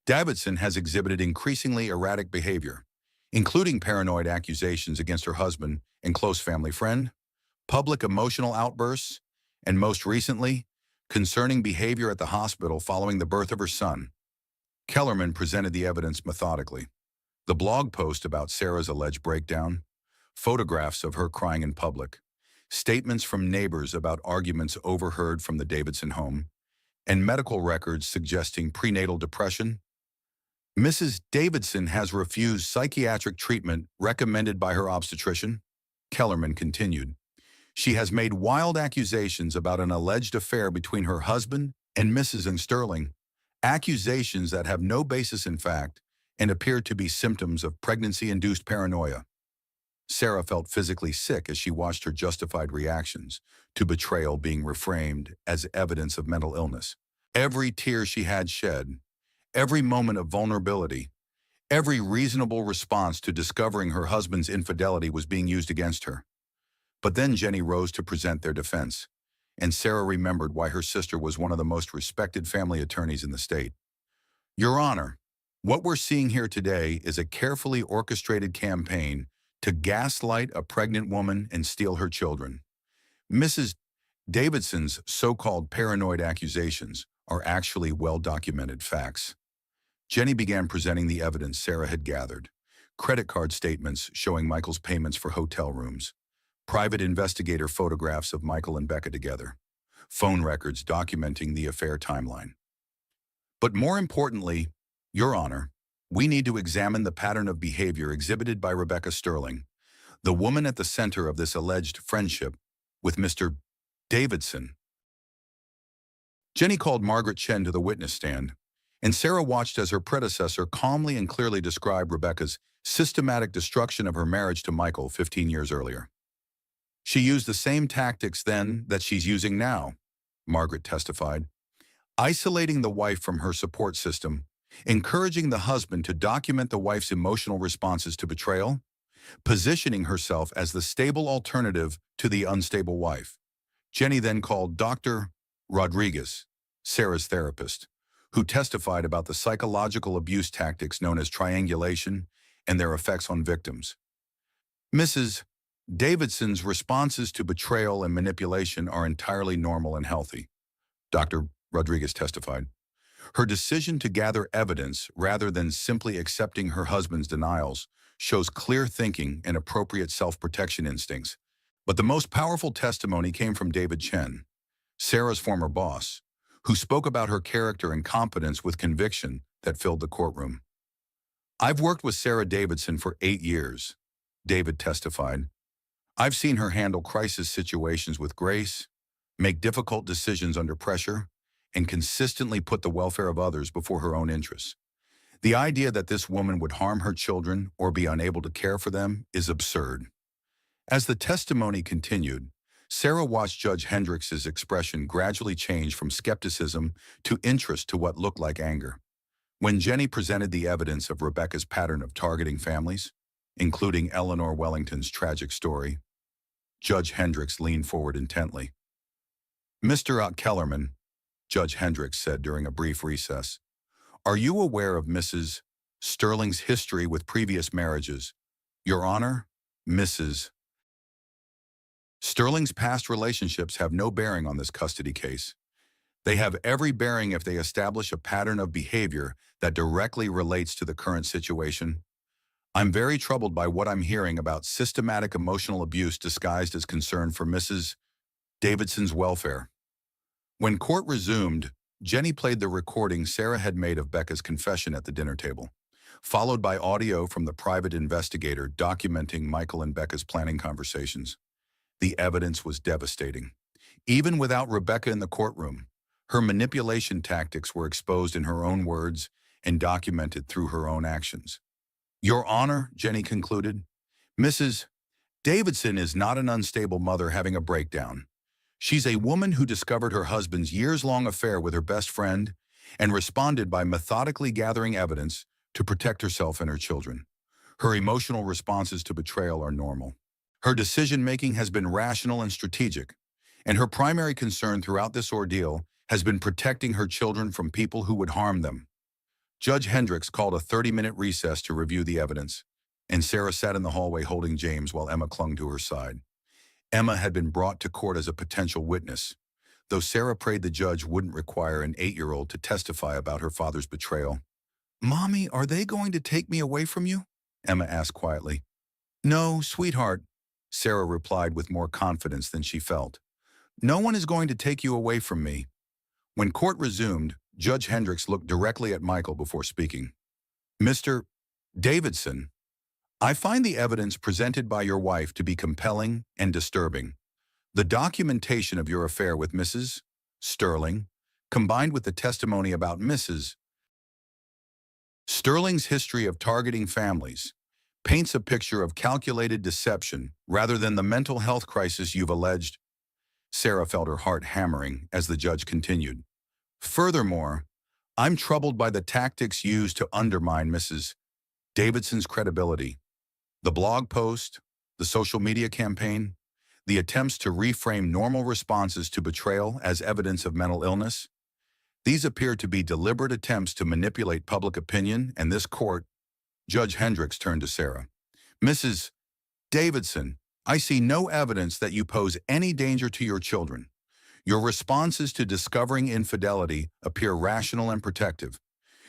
Davidson has exhibited increasingly erratic behavior, including paranoid accusations against her husband and close family friend, public emotional outbursts, and most recently, concerning behavior at the hospital following the birth of her son." Kellerman presented the evidence methodically. The blog post about Sarah's alleged breakdown, photographs of her crying in public, statements from neighbors about arguments overheard from the Davidson home, and medical records suggesting prenatal depression, Mrs. Davidson has refused psychiatric treatment recommended by her obstetrician, Kellerman continued. She has made wild accusations about an alleged affair between her husband and Mrs. and Sterling, accusations that have no basis in fact and appear to be symptoms of pregnancy-induced paranoia. Sarah felt physically sick as she watched her justified reactions to betrayal being reframed as evidence of mental illness. Every tear she had shed, every moment of vulnerability, every reasonable response to discovering her husband's infidelity was being used against her. But then Jenny rose to present their defense, and Sarah remembered why her sister was one of the most respected family attorneys in the state. Your Honor, what we're seeing here today is a carefully orchestrated campaign to gaslight a pregnant woman and steal her children. Mrs. Davidson's so-called paranoid accusations are actually well-documented facts. Jenny began presenting the evidence Sarah had gathered: credit card statements showing Michael's payments for hotel rooms, private investigator photographs of Michael and Becca together, phone records documenting the affair timeline. But more importantly, Your Honor, we need to examine the pattern of behavior exhibited by Rebecca Sterling, the woman at the center of this alleged friendship with Mr. Davidson. Jenny called Margaret Chen to the witness stand, and Sarah watched as her predecessor calmly and clearly described Rebecca's systematic destruction of her marriage to Michael 15 years earlier. She used the same tactics then that she's using now, Margaret testified, isolating the wife from her support system, encouraging the husband to document the wife's emotional responses to betrayal, positioning herself as the stable alternative to the unstable wife. Jenny then called Dr. Rodriguez, Sarah's therapist, who testified about the psychological abuse tactics known as triangulation and their effects on victims. Mrs. Davidson's responses to betrayal and manipulation are entirely normal and healthy, Dr. Rodriguez testified. Her decision to gather evidence rather than simply accepting her husband's denials shows clear thinking and appropriate self-protection instincts. But the most powerful testimony came from David Chen, Sarah's former boss, who spoke about her character and competence with conviction that filled the courtroom. I've worked with Sarah Davidson for 8 years, David testified. I've seen her handle crisis situations with grace, make difficult decisions under pressure, and consistently put the welfare of others before her own interests. The idea that this woman would harm her children or be unable to care for them is absurd. As the testimony continued, Sarah watched Judge Hendricks's expression gradually change from skepticism to interest to what looked like anger. When Jenny presented the evidence of Rebecca's pattern of targeting families, including Eleanor Wellington's tragic story, Judge Hendricks leaned forward intently. Mr. Kellerman, Judge Hendricks said during a brief recess, are you aware of Mrs. Sterling's history with previous marriages? Your Honor, Mrs. Sterling's past relationships have no bearing on this custody case. They have every bearing if they establish a pattern of behavior that directly relates to the current situation. I'm very troubled by what I'm hearing about systematic emotional abuse disguised as concern for Mrs. Davidson's welfare. When court resumed, Jenny played the recording Sarah had made of Becca's confession at the dinner table, followed by audio from the private investigator documenting Michael and Becca's planning conversations. The evidence was devastating. Even without Rebecca in the courtroom, her manipulation tactics were exposed in her own words and documented through her own actions. Your Honor, Jenny concluded, Mrs. Davidson is not an unstable mother having a breakdown. She's a woman who discovered her husband's years-long affair with her best friend and responded by methodically gathering evidence to protect herself and her children. Her emotional responses to betrayal are normal. Her decision-making has been rational and strategic, and her primary concern throughout this ordeal has been protecting her children from people who would harm them. Judge Hendricks called a 30-minute recess to review the evidence, and Sarah sat in the hallway holding James while Emma clung to her side. Emma had been brought to court as a potential witness, though Sarah prayed the judge wouldn't require an 8-year-old to testify about her father's betrayal. Mommy, are they going to take me away from you? Emma asked quietly. No, sweetheart, Sarah replied with more confidence than she felt. No one is going to take you away from me. When court resumed, Judge Hendricks looked directly at Michael before speaking. Mr. Davidson, I find the evidence presented by your wife to be compelling and disturbing. The documentation of your affair with Mrs. Sterling, combined with the testimony about Mrs. Sterling's history of targeting families, paints a picture of calculated deception rather than the mental health crisis you've alleged. Sarah felt her heart hammering as the judge continued. Furthermore, I'm troubled by the tactics used to undermine Mrs. Davidson's credibility. The blog post, the social media campaign, the attempts to reframe normal responses to betrayal as evidence of mental illness. These appear to be deliberate attempts to manipulate public opinion, and this court, Judge Hendricks turned to Sarah. Mrs. Davidson, I see no evidence that you pose any danger to your children. Your responses to discovering infidelity appear rational and protective.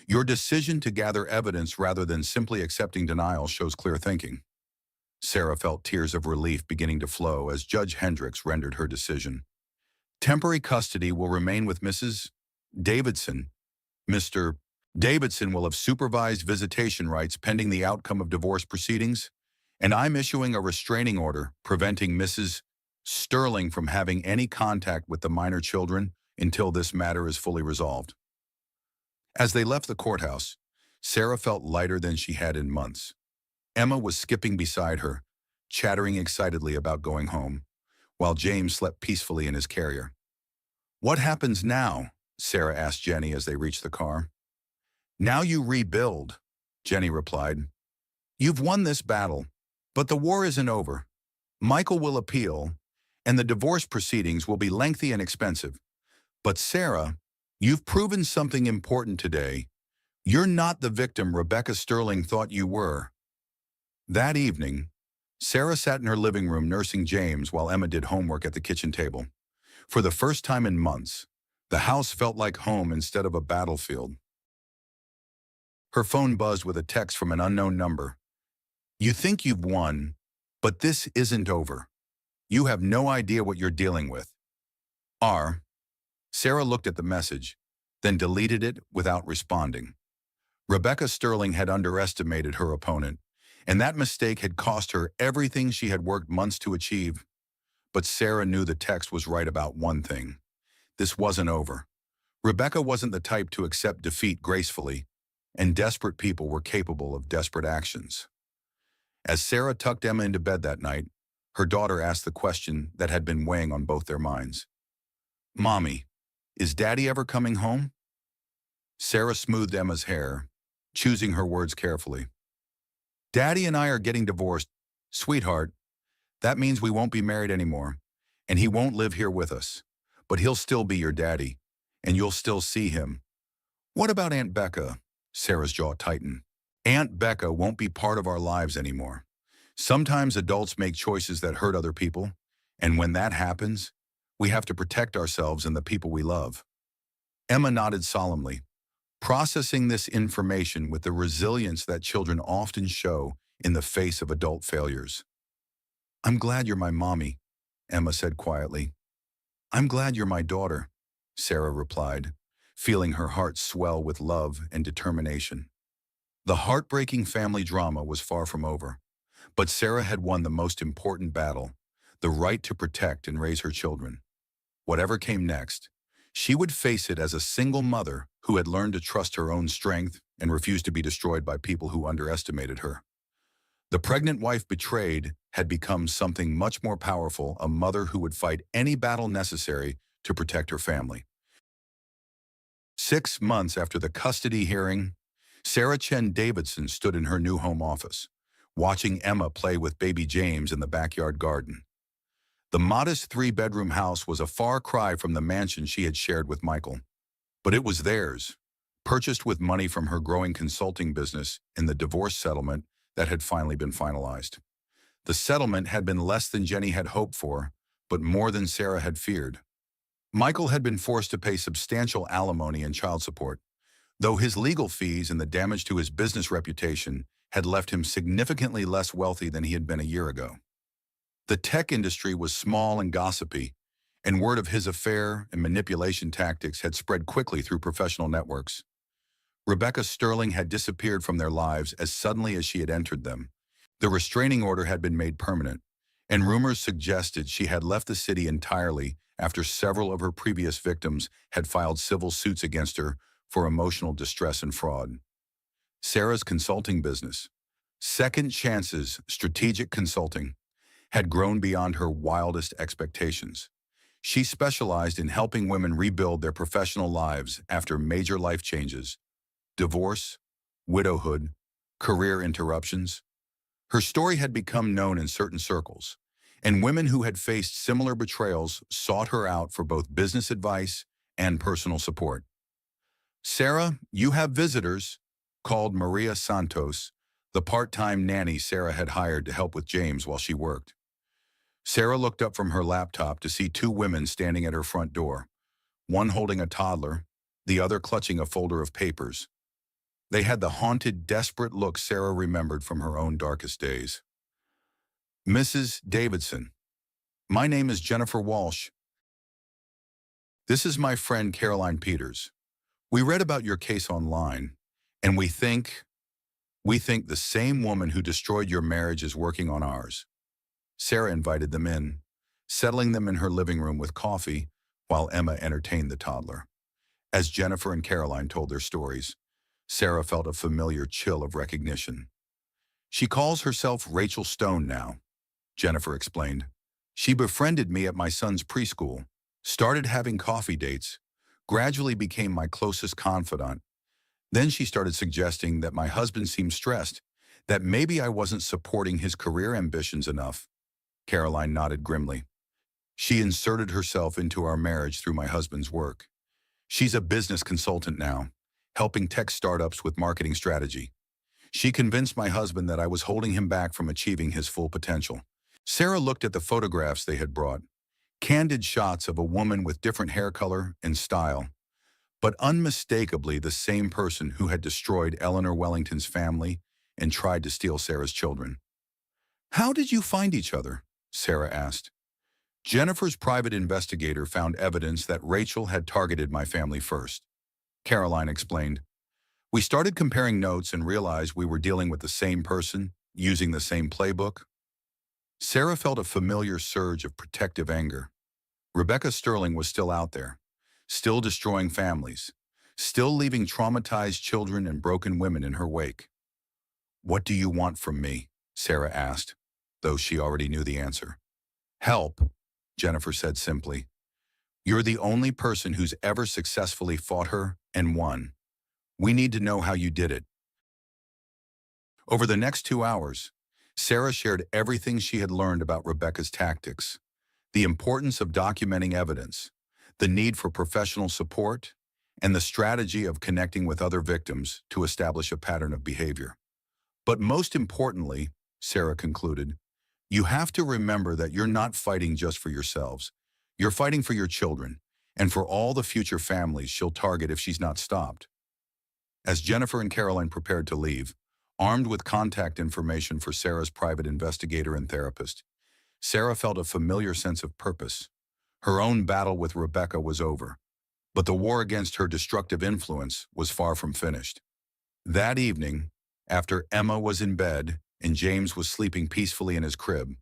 Your decision to gather evidence rather than simply accepting denial shows clear thinking. Sarah felt tears of relief beginning to flow as Judge Hendricks rendered her decision. Temporary custody will remain with Mrs. Davidson. Mr. Davidson will have supervised visitation rights pending the outcome of divorce proceedings, and I'm issuing a restraining order preventing Mrs. Sterling from having any contact with the minor children until this matter is fully resolved. As they left the courthouse, Sarah felt lighter than she had in months. Emma was skipping beside her, chattering excitedly about going home, while James slept peacefully in his carrier. What happens now? Sarah asked Jenny as they reached the car. Now you rebuild, Jenny replied. You've won this battle, but the war isn't over. Michael will appeal, and the divorce proceedings will be lengthy and expensive. But Sarah, you've proven something important today. You're not the victim Rebecca Sterling thought you were. That evening, Sarah sat in her living room nursing James while Emma did homework at the kitchen table. For the first time in months, the house felt like home instead of a battlefield. Her phone buzzed with a text from an unknown number. You think you've won, but this isn't over. You have no idea what you're dealing with. Sarah looked at the message, then deleted it without responding. Rebecca Sterling had underestimated her opponent, and that mistake had cost her everything she had worked months to achieve. But Sarah knew the text was right about one thing. This wasn't over. Rebecca wasn't the type to accept defeat gracefully, and desperate people were capable of desperate actions. As Sarah tucked Emma into bed that night, her daughter asked the question that had been weighing on both their minds. Mommy, is Daddy ever coming home? Sarah smoothed Emma's hair, choosing her words carefully. Daddy and I are getting divorced. Sweetheart, that means we won't be married anymore, and he won't live here with us. But he'll still be your daddy, and you'll still see him. What about Aunt Becca? Sarah's jaw tightened. Aunt Becca won't be part of our lives anymore. Sometimes adults make choices that hurt other people, and when that happens, we have to protect ourselves and the people we love. Emma nodded solemnly, processing this information with the resilience that children often show in the face of adult failures. I'm glad you're my mommy, Emma said quietly. I'm glad you're my daughter, Sarah replied, feeling her heart swell with love and determination. The heartbreaking family drama was far from over, but Sarah had won the most important battle, the right to protect and raise her children. Whatever came next, she would face it as a single mother who had learned to trust her own strength and refused to be destroyed by people who underestimated her. The pregnant wife betrayed had become something much more powerful, a mother who would fight any battle necessary to protect her family. 6 months after the custody hearing, Sarah Chen Davidson stood in her new home office, watching Emma play with baby James in the backyard garden. The modest 3-bedroom house was a far cry from the mansion she had shared with Michael. But it was theirs, purchased with money from her growing consulting business in the divorce settlement that had finally been finalized. The settlement had been less than Jenny had hoped for, but more than Sarah had feared. Michael had been forced to pay substantial alimony and child support, though his legal fees and the damage to his business reputation had left him significantly less wealthy than he had been a year ago. The tech industry was small and gossipy, and word of his affair and manipulation tactics had spread quickly through professional networks. Rebecca Sterling had disappeared from their lives as suddenly as she had entered them. The restraining order had been made permanent, and rumors suggested she had left the city entirely after several of her previous victims had filed civil suits against her for emotional distress and fraud. Sarah's consulting business, Second Chances Strategic Consulting, had grown beyond her wildest expectations. She specialized in helping women rebuild their professional lives after major life changes, divorce, widowhood, career interruptions. Her story had become known in certain circles, and women who had faced similar betrayals sought her out for both business advice and personal support. "Sarah, you have visitors," called Maria Santos, the part-time nanny Sarah had hired to help with James while she worked. Sarah looked up from her laptop to see two women standing at her front door, one holding a toddler, the other clutching a folder of papers. They had the haunted, desperate look Sarah remembered from her own darkest days. "Mrs. Davidson, my name is Jennifer Walsh. This is my friend Caroline Peters. We read about your case online, and we think the same woman who destroyed your marriage is working on ours." Sarah invited them in, settling them in her living room with coffee while Emma entertained the toddler. As Jennifer and Caroline told their stories, Sarah felt a familiar chill of recognition. "She calls herself Rachel Stone now," Jennifer explained. "She befriended me at my son's preschool, started having coffee dates, gradually became my closest confidant. Then she started suggesting that my husband seemed stressed, that maybe I wasn't supporting his career ambitions enough." Caroline nodded grimly. "She inserted herself into our marriage through my husband's work. She's a business consultant now, helping tech startups with marketing strategy. She convinced my husband that I was holding him back from achieving his full potential." Sarah looked at the photographs they had brought, candid shots of a woman with different hair color and style, but unmistakably the same person who had destroyed Eleanor Wellington's family and tried to steal Sarah's children. "How did you find each other?" Sarah asked. "Jennifer's private investigator found evidence that Rachel had targeted my family first," Caroline explained. "We started comparing notes and realized we were dealing with the same person, using the same playbook." Sarah felt a familiar surge of protective anger. Rebecca Sterling was still out there, still destroying families, still leaving traumatized children and broken women in her wake. "What do you want from me?" Sarah asked, though she already knew the answer. "Help," Jennifer said simply. "You're the only person who's ever successfully fought her and won. We need to know how you did it." Over the next 2 hours, Sarah shared everything she had learned about Rebecca's tactics, the importance of documenting evidence, the need for professional support, and the strategy of connecting with other victims to establish a pattern of behavior. "But most importantly," Sarah concluded, "you have to remember that you're not fighting just for yourselves. You're fighting for your children, and for all the future families she'll target if she's not stopped." As Jennifer and Caroline prepared to leave, armed with contact information for Sarah's private investigator and therapist, Sarah felt a familiar sense of purpose. Her own battle with Rebecca was over, but the war against her destructive influence was far from finished. That evening, after Emma was in bed and James was sleeping peacefully in his crib,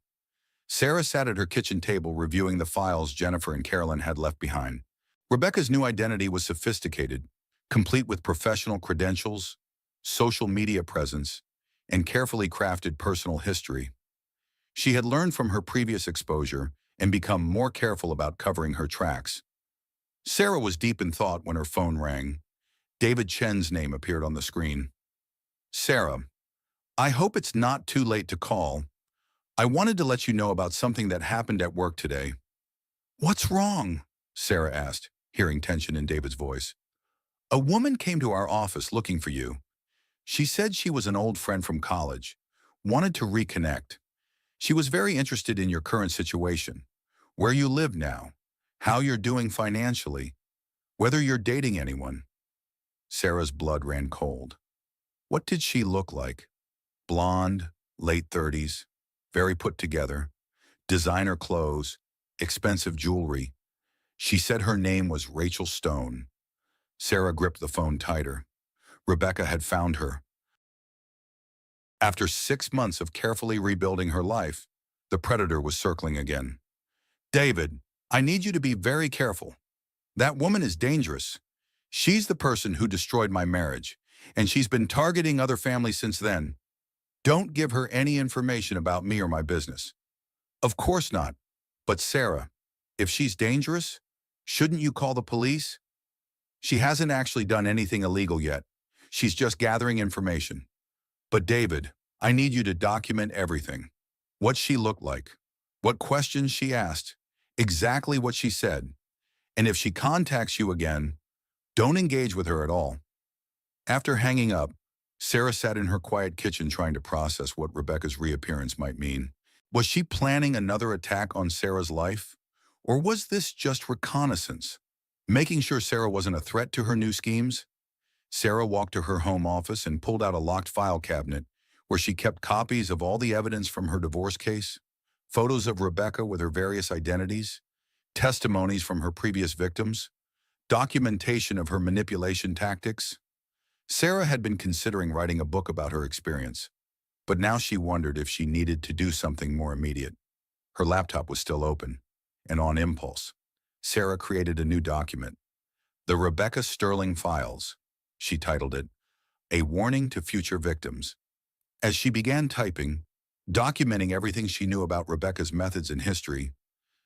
Sarah sat at her kitchen table reviewing the files Jennifer and Caroline had left behind. Rebecca's new identity was sophisticated, complete with professional credentials, social media presence, and carefully crafted personal history. She had learned from her previous exposure and become more careful about covering her tracks. Sarah was deep in thought when her phone rang. David Chen's name appeared on the screen. "Sarah, I hope it's not too late to call. I wanted to let you know about something that happened at work today." "What's wrong?" Sarah asked, hearing tension in David's voice. "A woman came to our office looking for you. She said she was an old friend from college, wanted to reconnect. She was very interested in your current situation, where you live now, how you're doing financially, whether you're dating anyone." Sarah's blood ran cold. What did she look like? Blonde, late 30s, very put together, designer clothes, expensive jewelry. She said her name was Rachel Stone. Sarah gripped the phone tighter. Rebecca had found her. After 6 months of carefully rebuilding her life, the predator was circling again. David, I need you to be very careful. That woman is dangerous. She's the person who destroyed my marriage, and she's been targeting other families since then. Don't give her any information about me or my business. Of course not. But Sarah, if she's dangerous, shouldn't you call the police? She hasn't actually done anything illegal yet. She's just gathering information. But David, I need you to document everything. What she looked like, what questions she asked, exactly what she said. And if she contacts you again, don't engage with her at all. After hanging up, Sarah sat in her quiet kitchen trying to process what Rebecca's reappearance might mean. Was she planning another attack on Sarah's life? Or was this just reconnaissance? Making sure Sarah wasn't a threat to her new schemes? Sarah walked to her home office and pulled out a locked file cabinet where she kept copies of all the evidence from her divorce case, photos of Rebecca with her various identities, testimonies from her previous victims, documentation of her manipulation tactics. Sarah had been considering writing a book about her experience, but now she wondered if she needed to do something more immediate. Her laptop was still open, and on impulse, Sarah created a new document, the Rebecca Sterling Files. She titled it, A Warning to Future Victims. As she began typing, documenting everything she knew about Rebecca's methods and history,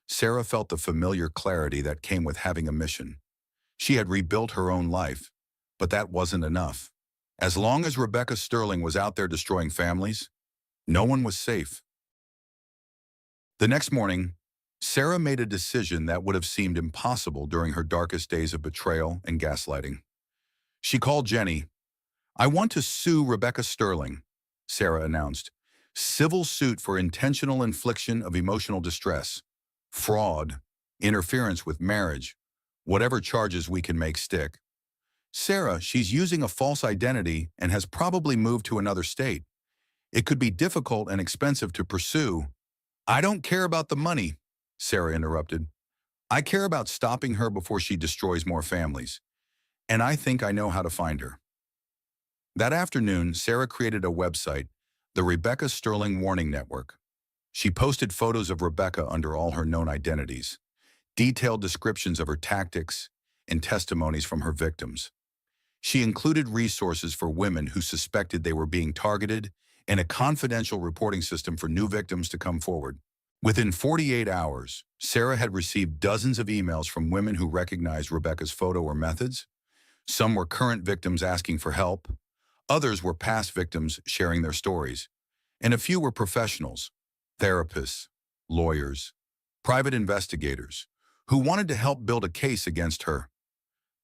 Sarah felt the familiar clarity that came with having a mission. She had rebuilt her own life, but that wasn't enough. As long as Rebecca Sterling was out there destroying families, no one was safe. The next morning, Sarah made a decision that would have seemed impossible during her darkest days of betrayal and gaslighting. She called Jenny. I want to sue Rebecca Sterling, Sarah announced. Civil suit for intentional infliction of emotional distress, fraud, interference with marriage, whatever charges we can make stick. Sarah, she's using a false identity and has probably moved to another state. It could be difficult and expensive to pursue. I don't care about the money, Sarah interrupted. I care about stopping her before she destroys more families. And I think I know how to find her. That afternoon, Sarah created a website, the Rebecca Sterling Warning Network. She posted photos of Rebecca under all her known identities, detailed descriptions of her tactics, and testimonies from her victims. She included resources for women who suspected they were being targeted and a confidential reporting system for new victims to come forward. Within 48 hours, Sarah had received dozens of emails from women who recognized Rebecca's photo or methods. Some were current victims asking for help. Others were past victims sharing their stories. And a few were professionals, therapists, lawyers, private investigators, who wanted to help build a case against her.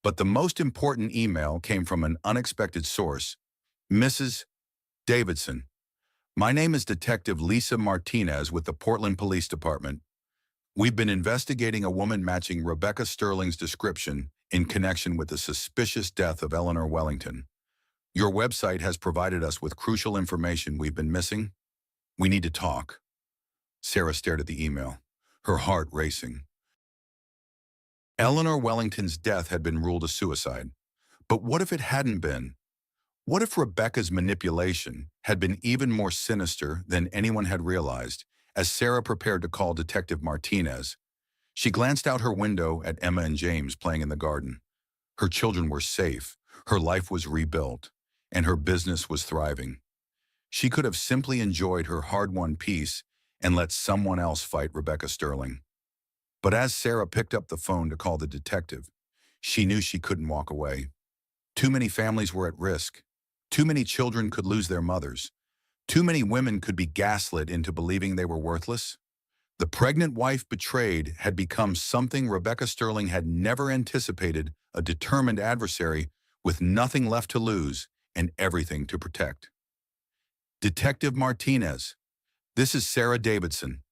But the most important email came from an unexpected source, Mrs. Davidson. My name is Detective Lisa Martinez with the Portland Police Department. We've been investigating a woman matching Rebecca Sterling's description in connection with the suspicious death of Eleanor Wellington. Your website has provided us with crucial information we've been missing. We need to talk. Sarah stared at the email, her heart racing. Eleanor Wellington's death had been ruled a suicide. But what if it hadn't been? What if Rebecca's manipulation had been even more sinister than anyone had realized? As Sarah prepared to call Detective Martinez, she glanced out her window at Emma and James playing in the garden. Her children were safe, her life was rebuilt, and her business was thriving. She could have simply enjoyed her hard-won peace and let someone else fight Rebecca Sterling. But as Sarah picked up the phone to call the detective, she knew she couldn't walk away. Too many families were at risk. Too many children could lose their mothers. Too many women could be gaslit into believing they were worthless. The pregnant wife betrayed had become something Rebecca Sterling had never anticipated, a determined adversary with nothing left to lose and everything to protect. Detective Martinez, this is Sarah Davidson.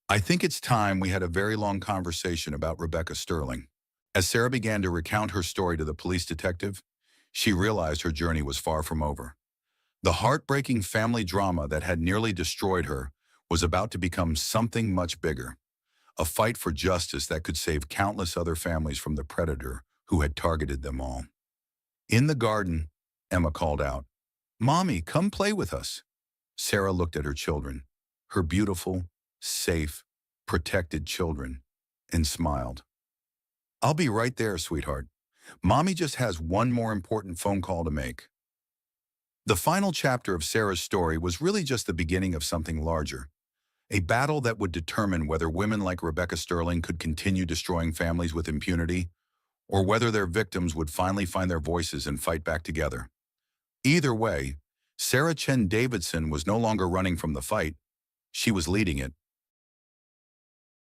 I think it's time we had a very long conversation about Rebecca Sterling. As Sarah began to recount her story to the police detective, she realized her journey was far from over. The heartbreaking family drama that had nearly destroyed her was about to become something much bigger, a fight for justice that could save countless other families from the predator who had targeted them all. In the garden, Emma called out. "Mommy, come play with us." Sarah looked at her children, her beautiful, safe, protected children, and smiled. "I'll be right there, sweetheart. Mommy just has one more important phone call to make." The final chapter of Sarah's story was really just the beginning of something larger, a battle that would determine whether women like Rebecca Sterling could continue destroying families with impunity, or whether their victims would finally find their voices and fight back together. Either way, Sarah Chen Davidson was no longer running from the fight, she was leading it.